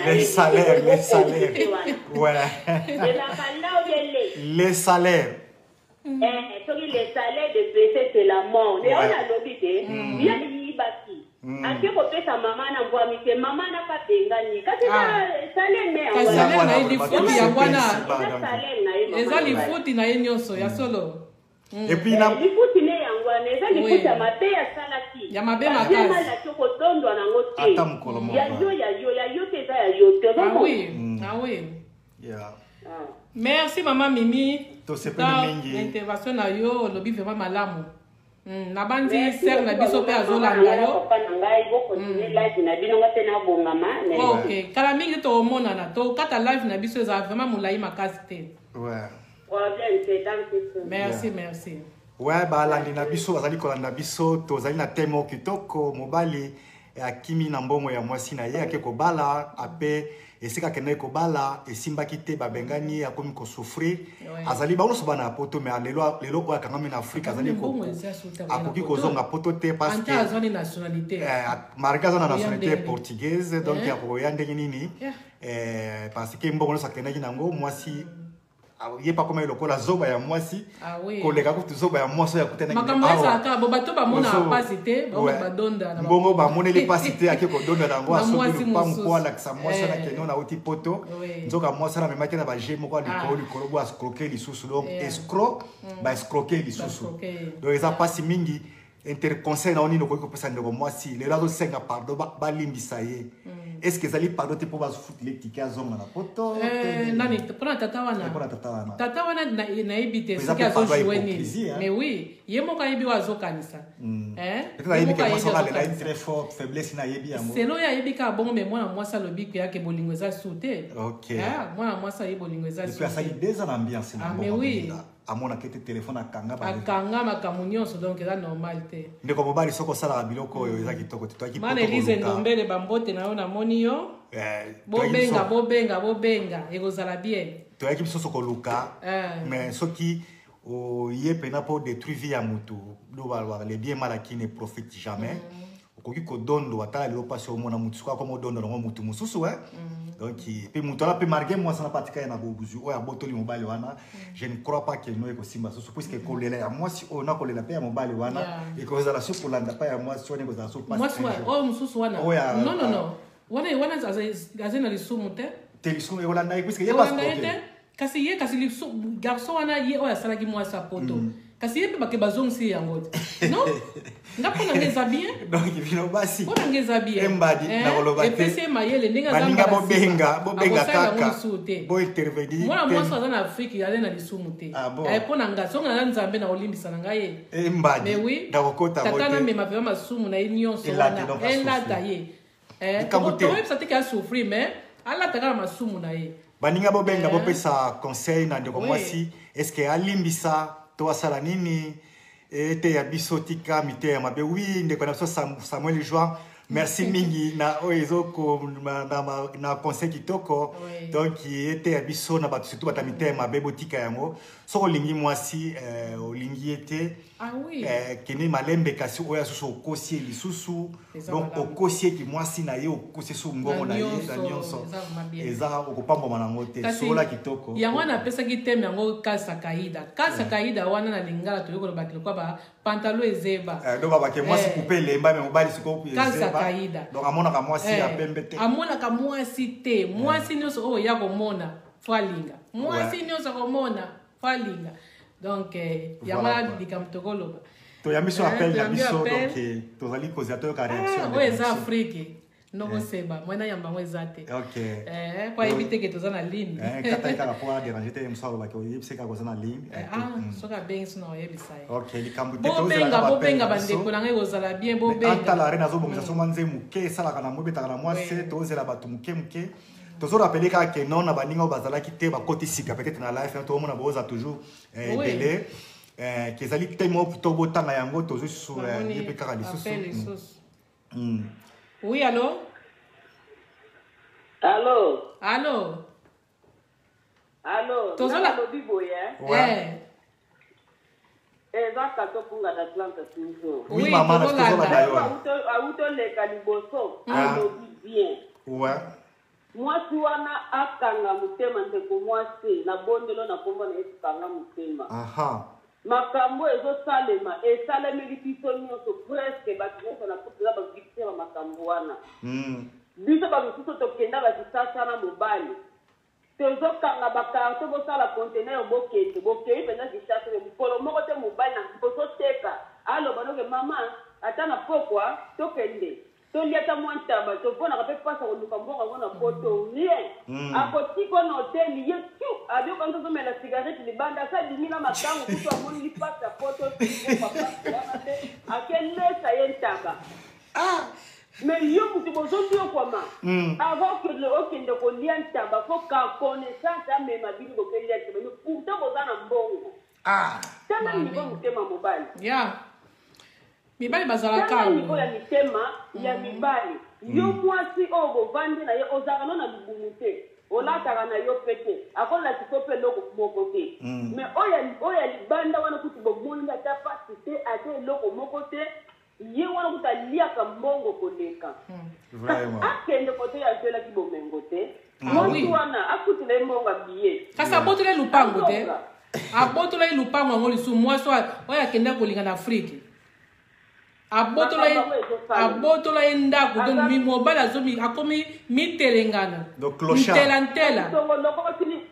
les salaires ouais ezaka la obele les salaires soki les salaires de péché c'est la mort ne ona lobi te ya yibaki ake kopesa mama na mbwami te mama na kapengani kasi salaire ne salaire na lifuti ya bwana salaire na eza lifuti na ye nyonso ya solo et puis na lifuti ne yango wana eza lifuti ya mabe ya salaki ya mabe makasi ya choko tondo nango te ata mukolo mo ya yo te eza ya yo te oui yeah merci mama Mimi to sepene mingi intervention na yo lobi vraiment malamu na bandi ser na biso pe azolanda yo ok kala mingi tomonana tokata live na biso eza vraiment molai makasi te merci ouais balandi na biso bazali kolanda biso tozali na temo kitoko mobali akimi na mbongo ya mwasi na ye ake kobala ape esika kende kobala esimbaki te babengani akomi kosouffrir azali baoso bana poto mais lelo oyo akangami na Afrique azali akoki kozonga poto te parce que marika aza na nationalité portugaise donc akoya ndenge nini parce que mbongo nyonso akendaki nango mwasi ye pa koma lokola zoba ya mwasi koleka kutu zoba ya mwasi ya kutana makambo ezaka bo bato bamona pasi te badonda na mbongo bamoneli pasi te ake kodonda nango asoki lupango po alakisa mwasi na keno na uti poto nzoka mwasi na memaki na baje moko likolo bo escroquer lisusu donc escroc ba escroquer lisusu donc eza pasi mingi interconseil na oni nokoki kopesa ndeko mwasi lelo azosenga pardon balimbisa ye est-ce que ezali pardon te mpo bazofutile tike azonga na poto nani mpona tata wana nayebi te soki azojue nini mais oui ye moko ayebi oyo azokanisa selo oyo ayebi kaka bongo me mwana mwasi alobi keyake bolingo eza su te mwana mwasi aye bolingo eza su mais oui amonaki te telefone akanga makambo nyonso donc eza normal te ndeko mobali soki osalaka biloko oyo eza kitoko te mana elise ndombele bambote na yo namoni yo bobenga ekozala bien toyaki biso so koluka mais soki oye pena mpo détruire vie ya mutu lobalwaka le bien mal aki ne profite jamais okoki kodondo atala lelo mpasi omona mutu soki akoma odondo nango mutu mosusu donc mpe mutu wana mpe marge mwasi na patika ye na bobuzwi oyo abotoli mobali wana je ne crois pas ke no ekosimba susu puiske kolela ya mwasi oyo nakolela mpe ya mobali wana ekozala so kolanda mpa ya mwasi wana ekozala so mwasi oyo mosusu wana non wana aza na lisumu te lisumu ekolanda ye puiske ye kasi ye kasi garçon wana ye oyo asalaki mwasi ya poto kasi ye mpe bake bazongisi yango te non nga mpo nanga eza bien donc bino basi mpo nanga eza bien embadi nakoloba te epesi ye mayele ndenge baninga bobenga kaka bointervenir mwana mwasi aza na afrike ale na lisumu te mpo na nga songa na nzambe na olimbisa na ngai ye embadi nakokota tata namema mpenza masumu na ye nyonso wana elata ye toyebisa te ke asouffrir mais alataka na masumu na ye baninga bobenga bopesa conseil na ndeko mwasi eske alimbisa to asala nini ete ya biso tika mite ya mabe oui ndeko na biso Samuel Joan merci mingi na oyo na conseil kitoko donc ete ya biso na bato surtout batamite ya mabe botika yango soko olingi mwasi olingi ete kene malembe kasi oyo asusu okosi lisusu donc okosi eki mwasi na ye okosi su ngongo na ye na nyonso eza okopamboma nango te sola kitoko yango wana apesaki teme yango kasa kaida wana na lingala toyei kolobaki lokwa bapantalo ezeba donc babake mwasi kupe elemba me mobali sikoyo ezeba donc amonaka mwasi ya pembe te amonaka mwasi te mwasi nyonso oyo ya komona fo alinga mwasi nyonso komona fo alinga donc yango likambo tokoloba toyambi so appel na biso donc tozali kozia toyoka réaction oyo eza afrique Non, c'est bon. Moi, je suis zate. Ok. Pour éviter que tu sois en ligne. Quand tu as pour déranger, tu as une seule chose en ligne. Ah, ça va bien, sinon, il y a ok, les Cambodgiens. Bobenga, bandeko, nanga ozala bien, bobenga. Anta la reine azo bongisa somanze muke sala kana mobeta kana mwase tozela batu muke. Tozo rappeler que non na baninga bazala ki te ba koti sika peut-être na life to mona boza toujours délai que ezali tellement plutôt botanga yango tozo sur yepe kaka lisusu. Oui, allô? Allô? Allô? Allô? Tozo la bibo ya? Ouais. Eza kato punga d'Atlanta toujours. Oui, maman, tozo la dayo. Auto le kaliboso, alobi bien. Ouais. Mwasi wana akanga mutema ndeko mwasi na bondelo na kombo na Yesu kanga mutema. Aha. Makambo ezosalema esalemeli biso nyonso presque bato nyonso na kutela bavictime ya makambo wana. Biso bamisusu tokenda bakisasa na mobali tozokanga bakarte bosala contener bokete bokei mpenza kisasa mokolo moko te mobali na bozoteka aloba noke mama ata na pokwa tokende toliata mwa ntaba toponaka mpe mpasa koluka mbongo yango na poto rien akotika na hoteli ye tu abioka nzozomela cigarette libanda asa dimi na matango kutu amoni lipasa ya poto wana te akelesa ye ntaba mais yo mutu bozoyokwama avant que le okende kolia ntaba fo ka connaissance amema bino bokelia ntaba mais pourtant boza na mbongo tala nivo motema mobali mibali bazalaka nivo ya mitema ya mibali yo mwasi oyo bovandi na ye ozalaka no na lubumu te olataka na yo pete akolakisa mpe eloko moko te mais oyo ya libanda wana kuti bomoninga ata pasi te ata eloko moko te ye wana kuta liaka mbongo koleka akende kote ya zelaki bomengo te mwasi wana akutila ye mbongo abiye kasi abotola ye lupango te abotola ye lupango yango lisusu mwasi oyo akende kolinga na afrike abotola ye ndako donc mobali azomi akomi mitelengana ntelantela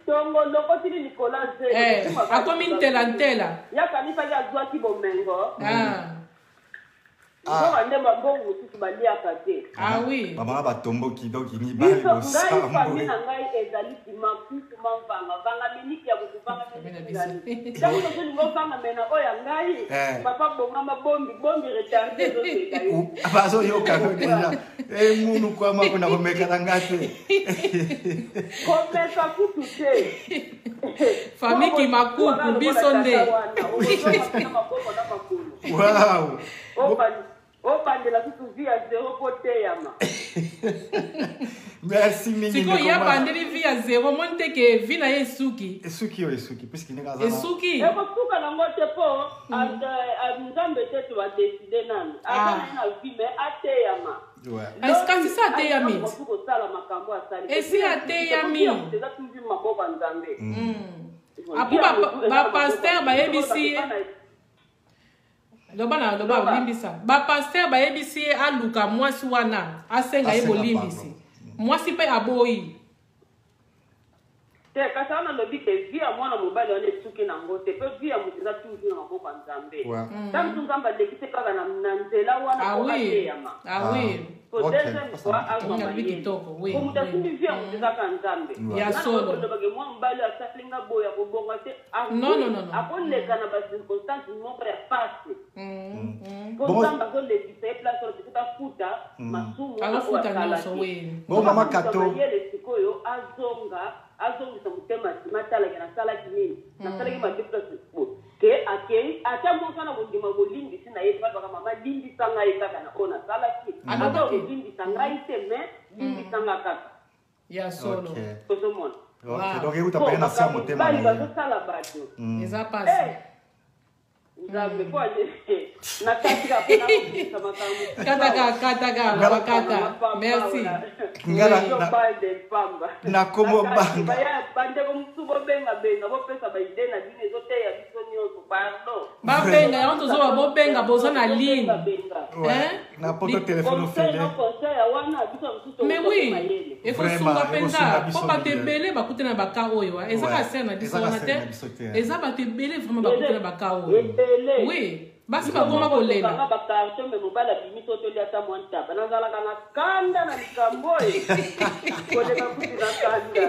tongolokotili likola ze akomi ntelantela yakanisaki azwaki bomengo nde babongo mosusu baliaka te bamama batomboki donc mibali ngai fami na ngai ezali makutu mavanga vanga miniki ya kokuvanga ntango tozolinga ovanga mena oyo ya ngai papa bongama bombi retarde ezoseka bazoyokano deja munu kwama kuna komekana nga te komeka kutu te famiki makuku biso nde wow obandela susu vi ya zero po teyama merci mingi siko ya bandeli vi ya zero moni te ke vi na ye esuki puisque esuki ekosuka nango te po nzambe te tobadeside nanu aza na ye na vi me ateyama kasi sa ateyami kosala makambo asali esi ateyami eza tuvi maboko ya nzambe apo bapaster bayebisi ye loba bolimbisa bapaster bayebisi ye aluka mwasi wana asenga ye bolimbisi mwasi mpe aboyi te kasi wana lobi ke vi ya mwana mobali wana esuki nango te mpe vi ya moto eza tuzi na maboko ya nzambe ntango nzambe aleki te kaka na nzela wana po ateyama po deuxième fois azwama ye po moto asimbi vi ya moto ezaka nzambe ya solo olobake mwa mobali asalinga boya kobonga te akoleka na bacirconstance moko ya pasi po nzambe azolekisa ye place oyo pekuta afuta masumu mama kato mayele sikoyo azongisa motema nsima atalaki nasalaki nini nasalaki madeplase ke akei ata mosana kondima bolimbisi na ye tebaka mama limbisa ngai kaka na oyo nasalaki ata olimbisa ngai te me limbisa nga kaka ya solo ozomona donc euta pene na sia motema bali bazosala bato eza pasi nzambe po nakatika mpona kokisa makambo kataka merci nakomo banga bandeko mosusu bobengabenga bopesa baide na bino ezoteya biso nyonso pardon babenga yango tozoba bobenga boza na ligne na poto telefone ofele mais oui ekosunga mpenza mpo bato ebele bakute na baka oyo eza ka ser na biso wana te eza bato ebele vraiment bakute na baka oyo oui basi bakoma kolela bakarton me mobala bimi to tolia ta monta banazala kana kanda na likamboye koleka kuti na kanda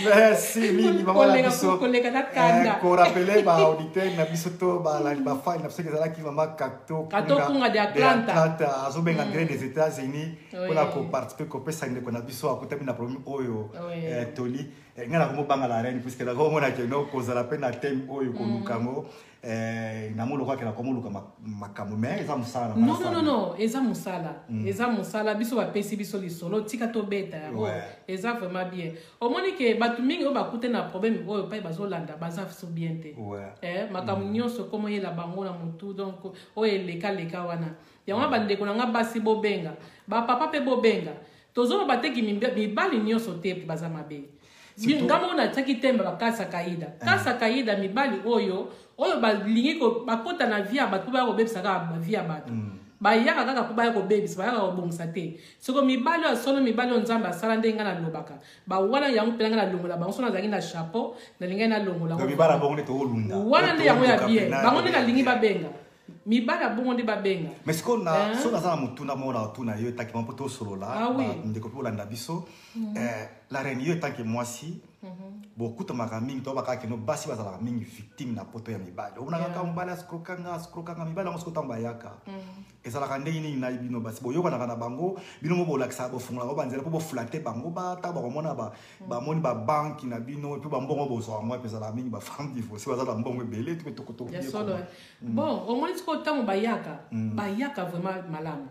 merci mingi mama la biso koleka na kanda ko rappeler ba auditeur na biso to ba la ba fa na seke zala ki mama kato kunga de Atlanta azo benga gré des États-Unis pour la participer ko pesa ndeko na biso akutami na problème oyo toli ngana ko banga la reine puisque la ko mona ke no ko zala pe na thème oyo ko lukango na molo kwa kela ko moluka makambo mais eza musala non eza musala biso ba pesi biso lisolo tika to beta eza vraiment bien omoni ke batu mingi o bakute na problème oyo pa bazolanda baza so bien te makambo nyonso komo yela bango na mutu donc o eleka wana yango bandeko na nga basi bobenga ba papa pe bobenga tozo bateki mibali nyonso te baza mabe ngamo na tsaki temba bakasa kaida mibali oyo balingi ko bakota na via batu ba ko bebisa ka ba via batu ba yaka kaka ko ba ko bebisa ba yaka ko bongisa te soko mibali solo mibali nzamba sala ndenga na lobaka ba wana yango pelanga na longola ba sona zangi na chapeau na linga na longola ko mibala bongo to olunda wana nde yango ya bien bango nde na lingi babenga mibala bongo nde babenga mais siko na so na sana mutuna mona tuna yo takima poto solola ndeko po landa biso la reine yo tant que moi si beaucoup de maraming to baka keno basi bazala mingi victime na poto ya mibala ona kaka mbala skrokanga mibala ngo skotamba yaka ezala kande ini na bino basi boyo kana kana bango bino mo bolakisa bo fungula bo banzela po bo flatter bango ba ta ba komona ba moni ba banki na bino pe ba mbongo bo so ngwa pe zala mingi ba femme divorce bazala mbongo belé tu to koto ya solo bon au moins skotamba bayaka vraiment malamu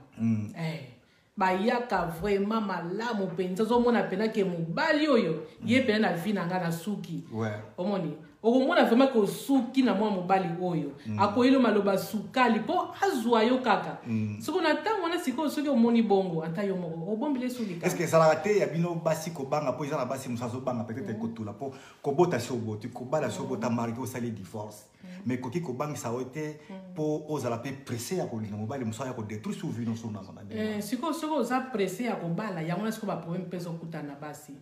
bayaka vraiment malamu penza zomona pena ke mobali oyo ye pena na vie na nga na suki omoni okomona vraiment ko suki na mwa mobali oyo akoyilo maloba sukali po azwa yo kaka soko na tango na siko soki omoni bongo anta yo moko obombile sulika est-ce que ça la raté ya bino basi ko banga po izana basi musazo banga peut-être ko tula po ko bota shobo tu ko bala shobo ta marié au sali divorce mais koki ko banga sa ote po ozala pe pressé ya ko lina mobali musa ya ko détruire sur vie no so na na siko soko za pressé ya ko bala yango na siko ba problème peso kutana basi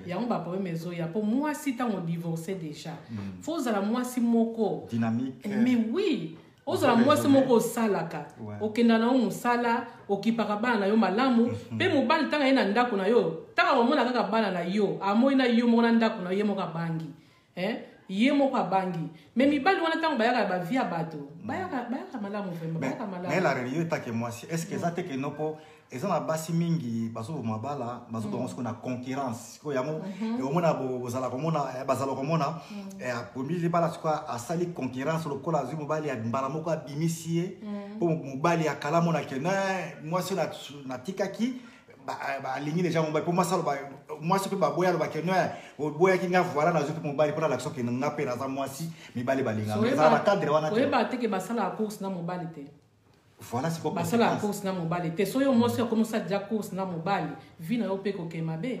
yango ba problème ezo ya po moi si tango divorcer déjà faut zala moi si moko dynamique mais oui ozala moi si moko salaka okenda na musala okipaka bana na yo malamu pe mobali tanga ina ndako na yo tanga omona kaka bana na yo amoi na yo mona ndako na ye moko bangi ye moko abangi mais mibali wana tango bayaka ba via bato bayaka malamu vraiment bayaka malamu mais la réalité est que moi si est-ce que ça te que non po ezana basi mingi bazo mabala bazo bongo na concurrence ko yango omona bozala komona bazala komona pour mili bala quoi a sali concurrence le kola zu mobali ya mbala moko abimisie po mobali ya kala mona ke na moi sur na tikaki ba lingi déjà mobali pour moi ça moi ce que ba boya ba ke no boya ki nga voilà na zo mobali pour la action ke nga pe na za moi si mibali balinga ça ba cadre wana te ba te ke basala course na mobali te voilà c'est quoi basala course na mobali te so yo mosi comme ça déjà course na mobali vina yo pe ko ke mabe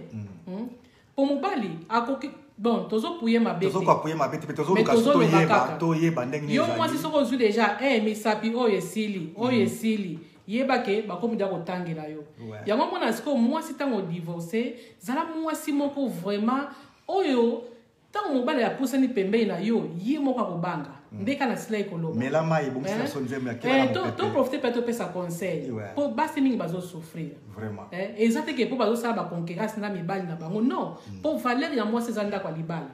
pour mobali akoki bon tozo pouye mabe tozo ko pouye mabe te tozo luka to yeba ndenge yo mosi soko zu déjà misapi oyo esili yeba ke bakomi da kotangela yo yango mona siko mwasi tango divorcer zala mwasi moko vraiment oyo tango mobali ya pusani pembeni na yo ye moko akobanga ndeka na sila ekoloba mais la mai bon ça sonne jamais à to profiter peut être pesa conseil po basi mingi bazo souffrir vraiment exacte ke po bazo sala ba concurrence na mibali na bango non po valeur ya mwasi zanda kwa libala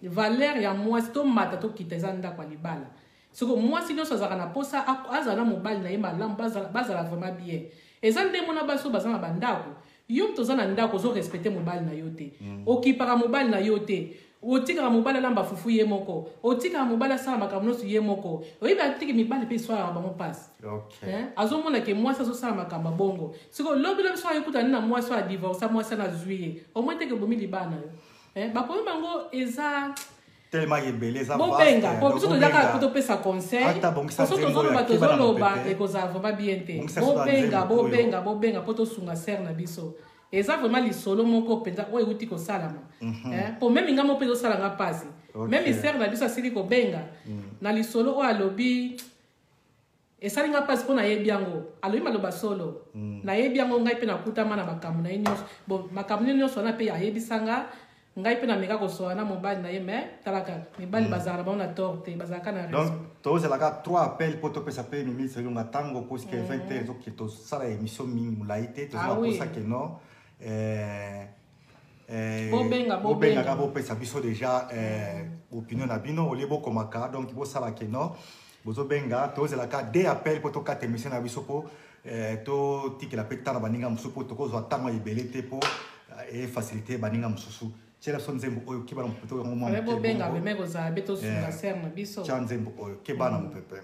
valeur ya mwasi to mata to kita zanda kwa libala soko mwasi nyonso azalaka na posa azala na mobali na ye malamu bazala vraiment bien eza nde mona baso baza na bandako yo mto za na ndako zo respecter mobali na yo te okipaka mobali na yo te otikaka mobali alamba fufu ye moko otikaka mobali asala makambo nyonso ye moko oyebi atiki mibali mpe eswalaka bango mpasi azomona ke mwasi azosala makambo bongo siko lobi lobi so ayokutani na mwasi oyo adivorsa mwasi ana zwi ye omoi teke bomi libala na yo bakomi bango eza tellement ebele za bobenga po biso tozaka po topesa conseil so tozoloba ekozala vraiment bien te bobenga po tosunga ser na biso eza vraiment lisolo moko penza oyo euti kosalama po meme nga mo mpe ezosalanga mpasi meme ser na biso asili kobenga na lisolo oyo alobi esalinga mpasi mpo nayebi yango alobi maloba solo nayebi yango ngai mpe nakutama na makambo na ye nyonso bon makambo nyonso wana mpe ayebisanga ngai pe na meka ko so na mobali na ye mais talaka mibali bazara ba na torte bazaka na donc to c'est la 3 appels pour to pesa pe mimi c'est longa tango parce que 20 zo ki to sala émission mingi mulaite to za pour ça que non bobenga ka bo pesa biso déjà opinion na bino olebo komaka donc bo sala que non bozo benga to c'est la 2 appels pour to 4 émission na biso po to tikela pe tana baninga musu po to ko zo tango ibelete po et faciliter baninga mususu tshela so nzembo oyo ke bana mpepe ngo mwa mpepe benga be meko za beto sunga serna biso tshana nzembo oyo ke bana mpepe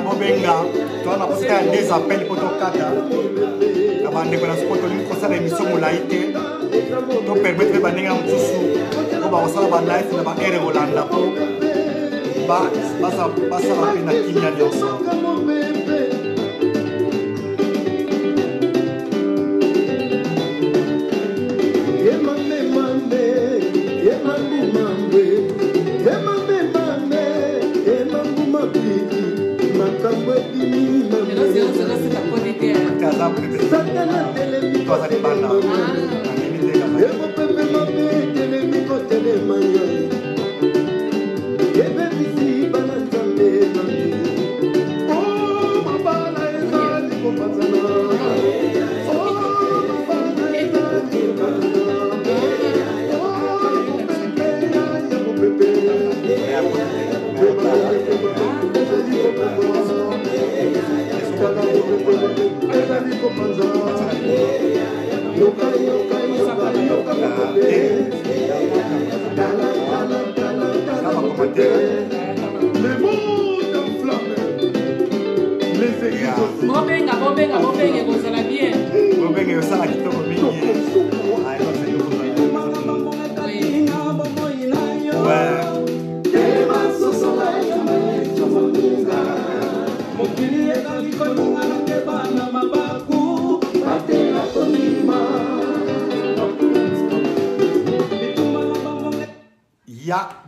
Bobenga, toi on a posté des appels pour ton kata. La bande de la sport, on a posté l'émission Moulaïté. To permettre de baninga mtusu. On va osala ba live na ba ere Rolanda po. Basa ba pena kimia nyonso.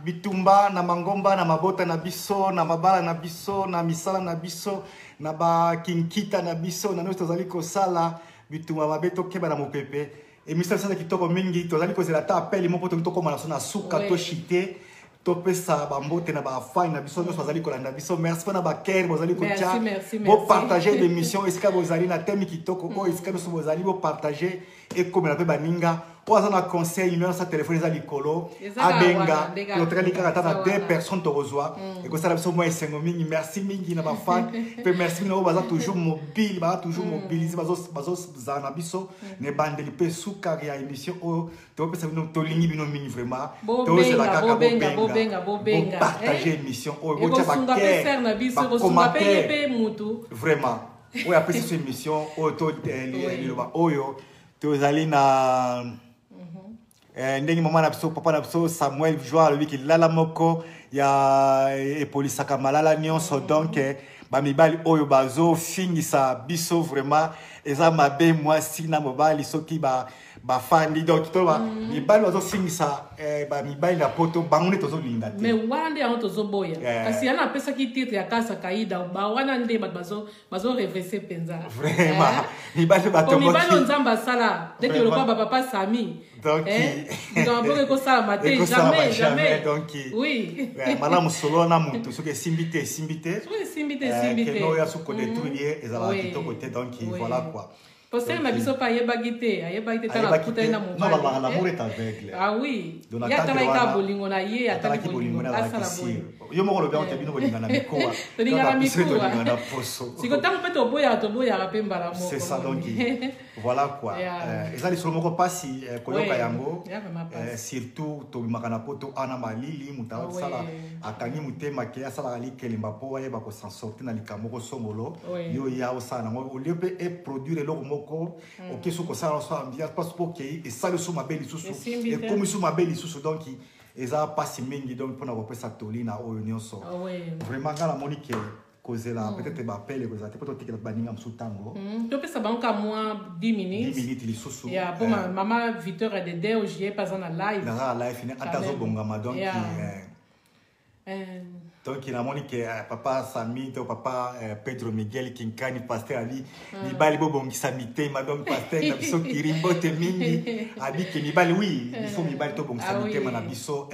Bitumba na mangomba na mabota na biso na mabala na biso na misala na biso na ba kinkita na biso na nous tozali ko sala bitumba mabeto keba na mopepe et misala sala kitoko mingi tozali ko zela ta appel mo poto kitoko mana sona suka to shite to pesa ba mbote na ba fine na biso nous tozali ko landa biso merci na ba ker bozali ko tia bo partager l'émission eska bozali na thème kitoko ko eska nous bozali bo partager et comme na pe baninga pour un conseil, numéro sa téléphone est à l'icolo, à Benga, notre cas à 2 personnes te reçoit. Et que ça la moi c'est mingi, merci mingi na ba fan, merci no baza toujours mobile, baza toujours mobilisé, bazos zanabiso, ne bandeli pe souka ya émission o, to pe ça to lingi bino mingi vraiment. To c'est la kaka bobenga. Partager émission o, bo tia ba faire na biso, bo sunga pe mutu. Vraiment. O après cette émission o to le ba oyo, to zali na ndenge mama na biso papa na biso Samuel joie lui qui lala moko ya epolisaka malala nyonso donc ba mibali oyo bazo fingisa biso vraiment eza mabe mwasi na mobali soki ba bafandi donc to ba mibali wazo singisa ba mibali na poto bangone tozo linga te mais wana nde yango tozoboya kasi yana apesaki titre ya kasa kaida ba wana nde bato bazo reverse penza vraiment mibali batomboki mibali nzamba asala dès que le papa Sami donc donc ko sala maté jamais donc oui malamu solo na mutu soki simbite simbite no ya suko détruire ezala kitoko te donc voilà quoi. Parce que ma biso pa yebagite tala kuta na mo. Non, l'amour est aveugle. Ah oui. Ya tala ka bolingo na ye, atala bolingo na asala bolingo. Yo mo lo bien te bino bolingo na mikoa. Bolingo na mikoa. Na poso. Siko tango pe to boya rapemba la mo. C'est ça donc. Voilà quoi. Ezali solo moko pasi koyoka yango. Surtout to makana poto ana malili mutawa sala akangi mutema ke asala ali kelemba po ye ba ko s'en sortir na likamoko songolo. Yo ya osana ngo au lieu pe produire lo ok soko ça soit ambiance parce que et ça le sous ma belle sous et comme sous ma belle sous donc et ça passe mingi donc pour na repasser sa tolina au union so vraiment la monique causer là peut-être ba appel que ça peut être baninga sous tango tu peux ça banka moi 10 minutes les sous ya pour maman Victor de Deo j'ai pas en live na live fini atazo bongama donc donc il a moni que papa Sami to papa Pedro Miguel Kinkani pasteur ali ni bali bobongi samité ma donc pasteur na biso kirimbo te mingi abi ke ni bali oui il faut mi bali to bongi samité ma na biso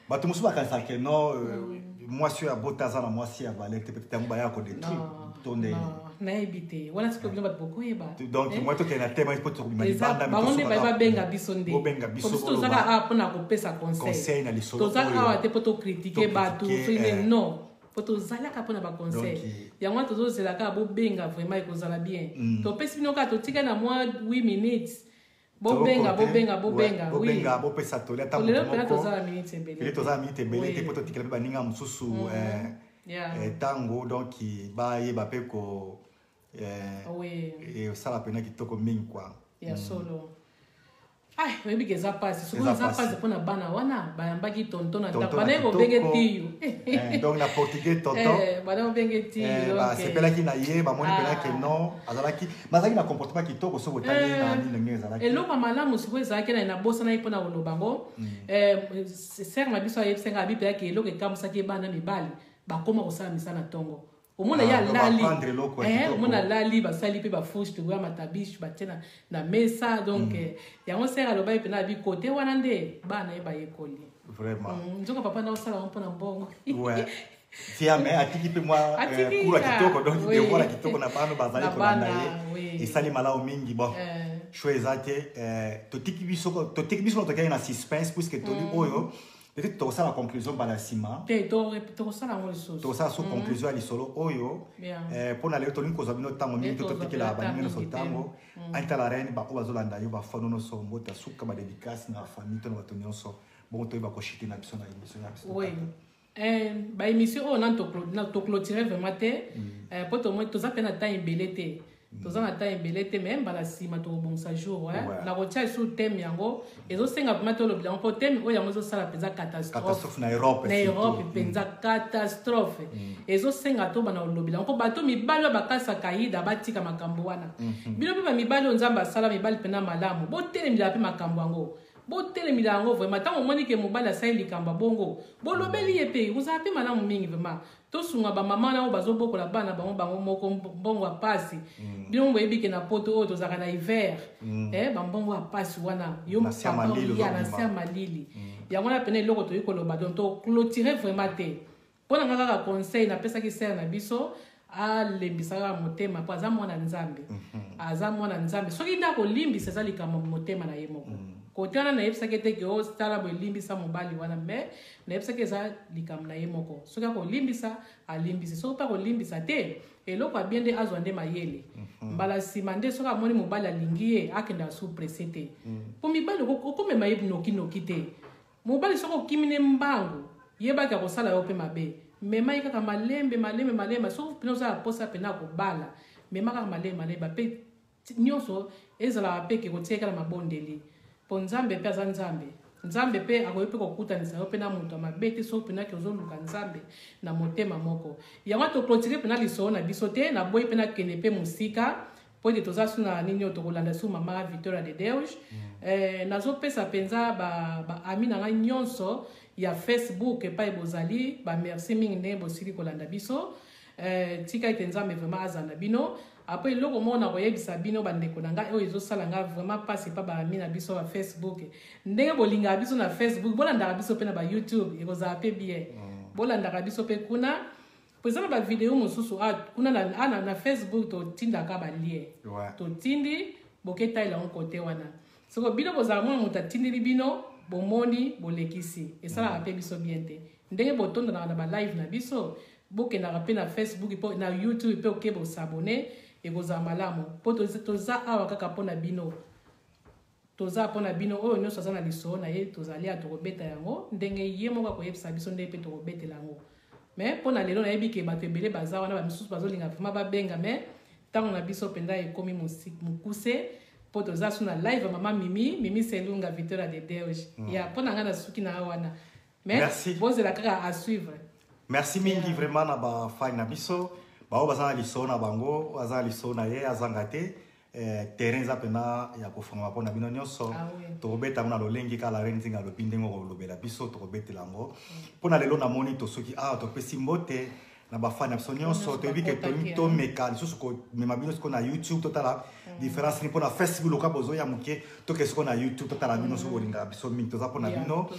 ba to musu ba kanisa ke no moi sur botaza na moi si avalé peut-être un baya ko de tout tonde na ebité wala siko bino bat boko eba donc moi to ke na tema il faut to mi banda ba onde ba benga biso nde comme to zaka a pona ko pesa conseil na lisolo to zaka a te poto critiquer ba tout non poto zala ka pona ba conseil yango to zo zela ka bo benga vraiment ko zala bien to pesi bino ka to tika na moi 8 minutes Bobenga, oui. Bo pesa tole ata mo. Le to za minute ebele. Le to za minute ebele te poto tikela ba ninga mususu tango donc ba ye ba pe ko et ça la pena kitoko mingi quoi. Ya solo. Ai, webi ke za passe. Souvent za passe pona bana wana bayamba ki tonton na tapane ko benge tiyo. Donc na portugais tonton. Bana benge tiyo. Ba c'est pela ki na ye ba moni pela ke non, azalaki mazaki na comportement kitoko so botali na ni ndenge azalaki. Elo ba malamu siko ezaki na bosa na ipona olobango. Ser ma biso yep senga bi pela ke elo ke kamusa ke bana mibali ba koma ko sala misana tongo. Omona ya lali omona lali basali pe ba fouche to ya matabishi batena na mesa donc yango sera lo ba pe na bi côté wana nde bana e ba yekoli vraiment nzoka papa na osala on pona mbongo ouais tia mais atiki pe moi kula kitoko donc de voilà kitoko na bano bazali ko na ye esali malao mingi bon choisate to tiki biso to kaya na suspense puisque to di oyo peut-être to la conclusion balasima to sala ngolo so to sa conclusion ali solo oyo pour na le to linko zabino tango mingi to tikela banino so tango anta la reine ba ko bazolanda yo ba fono no so mbota suka ba dédicace na famille to na batonyo so bon to ba ko shiti na biso na émission na biso oui ba émission on to clôturer vraiment te pour to moi to za pena temps belete toza na temps ebele même bala sima to bonsa jour na rotia sur thème yango ezo senga vraiment to lobila po thème o yango zo sala penza catastrophe na Europe penza catastrophe ezo senga to bana lobila ko bato mibalo bakasa kaida batika makambo wana bino pe ba mibalo nzamba sala mibali pena malamu botele mila pe makambo yango botele mila yango vraiment tant omoni ke mobala sai likamba bongo bolobeli epe uza pe malamu mingi vraiment to sunga ba mama na bazo bokola bana bango moko bongo apasi bino boyebi ke na poto o to zaka na hiver ba bongo apasi wana yo na sia malili yango na pene loko to yikoloba donc to clôturer vraiment te pona ngaka conseil na pesa ki ser na biso a lembisaka motema po aza mwana nzambe soki ndako limbisa eza likambo motema na ye moko kote wana nayebisaki te ke osala boelimbisa mobali wana me nayebisaki eza likambo na ye moko soki akolimbisa alimbisi soki mpe akolimbisa te eloko abie nde azwa nde mayele mbala nsima nde soki amoni mobali alingi ye akende asuprese te po mibali okomema ye noki te mobali soki okimine mbangu yebaki akosala yo mpe mabe mema ye kaka malembe soki pene ozala posa pene akobala mema kaka malembe bape nyonso ezalaka mpe ke kotia ekala mabondeli po nzambe pe aza nzambe pe akoyi pe kokutanisa yo pe na moto amabe te soki pena ke ozoluka nzambe na motema moko yango toclotire pena lisolo na biso te naboyi pe nakende pe mosika po ete toza su na nini oyo tokolanda su mama Victoria de Deus nazopesa mpenza baami na ngai nyonso ya Facebook epai bozali bamerci mingi ndenge bosili kolanda biso tika ete nzambe vraiment aza na bino apres eloko moko na koyebisa bino bandeko na ngai oyo ezosala ngai vraiment mpasi epa baami na biso ba Facebook ndenge bolingaka biso na Facebook bolandaka biso mpe na ba YouTube ekozala mpe bien bolandaka biso mpe kuna po eza na bavideo mosusu kuna na Facebook totindaka balie totindi boketalela ngo kote wana soko bino bozala mwana moto atindeli bino bomoni bolekisi esalaka mpe biso bien te ndenge botondanaka na balive na biso bokendaka mpe na Facebook mpo na YouTube mpe oke bosabone ekozala malamu mpo toza awa kaka mpo na bino toza mpo na bino oyo nyonso aza na lisolo na ye tozali tokobeta yango ndenge ye moko akoyebisa biso ndenge mpe tokobetela yango mais mpo na lelo nayebi ke bato ebele baza wana bamisusu bazolinga vraimen babenga mais ntango na biso mpenza ekomi mokuse mpo toza su na live mama mimi selunga Victoria de Deus ya mpo na ngai na suki na wana mais bozela kaka à suivre. Merci mingi vraiment na bafani na biso bao baza na lisolo na bango baza na lisolo na ye azanga te terrain eza mpena ya kofungama mpona bino nyonso tokobeta yango na lolenge kala re nzinga alobi ndenge kolobela biso tokobetela yango mpona lelo namoni tosoki awa topesi mbote na bafani na biso nyonso toyebi ke tomeka lisusu komema bino siko na YouTube totala différence ni mpona Facebook loka bozoya moke toke siko na YouTube totala bino soko kolingaka biso mingi toza mpona bino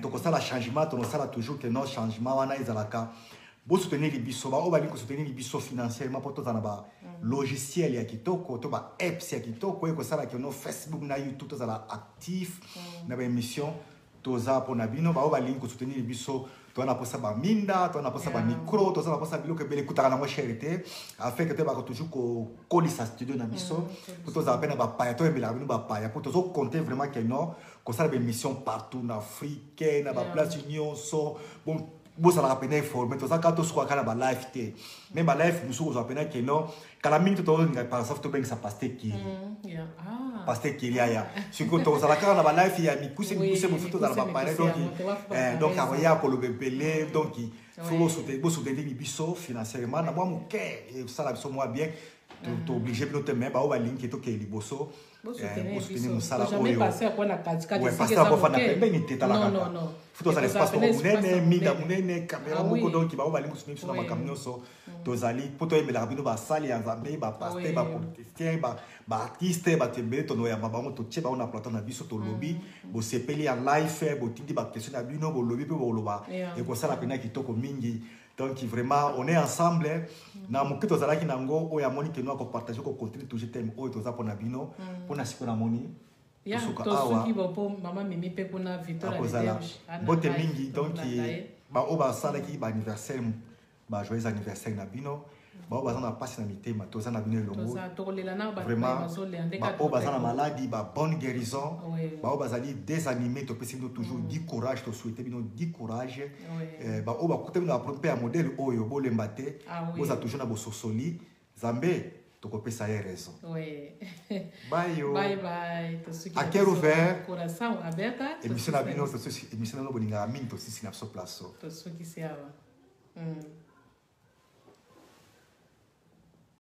tokosala changement tokosala toujours ke no changement wana ezalaka bosoutenir biso baoyo balingi kosoutenir biso financièrement mpo tozala na balogiciel ya kitoko to baapps ya kitoko oyo ekosala keno Facebook na YouTube tozala actif na baémission toza mpona bino baoyo balingi kosoutenir biso toza na posa baminda toza na posa bamicro toza na posa biloko ebele ekutaka nango chere te afin ke toyebaka toujours kokolisa studio na biso mpo tozala mpe na bapaya toyembelaka bino bapaya mpo tozokonte vraiment keno kosala baémission partout na afrique na baplace nyonso bon bozalaka pena informe toza kaka tosukwaka na balive te me balive mosuku ozwa pena keno kala mingi totolinga par exemple tobengisa paster kiri paster kiri aya sikoyo tozala kaka na balive ya mikuse mosuku tozala bapare donc akoya koloba ebele donc fo bosoutenir biso financièrement na mwa moke esala biso mwa bien tooblige bino te me bao balingi ke tokee liboso bosoutenir mosala oyo paster akofanda pembeni te talaka tozala espace moko monene minda monene caméra moko donc bao balingi kosoutenir biso na makambo nyonso tozali mpo toyemelaka bino basali ya nzambe bapaster bapoliticien baartiste bato ebele tonoyamba bango totie bango na plateau na biso tolobi bosepeli ya live botindi baquestion na bino bolobi mpe boloba ekosala pena kitoko mingi. Donc vraiment on est ensemble na moki tozalaki nango oyo amoni ke no akopartage kocontinue toujours thème oyo toza mpona bino mpona siko namoni tosuki bopo mama mimi mpe mpona Victoria de Deus bote mingi donc baoyo basalaki baanniversaire bajoyeux anniversaire na bino bao baza na mpasi na mitema toza na bino elongo vraiment baoyo baza na maladi babonne guérison baoyo bazali désanimé topesi bino toujours di courage tosouhaite bino di courage baoyo bakuta bino mpe ya modèle oyo bolemba te boza toujours na bososoli nzambe tokopesa ye raison bayo à cœur ouvert émission na bino émission na no bolingaka mingi tosisi na biso place tosukisi awa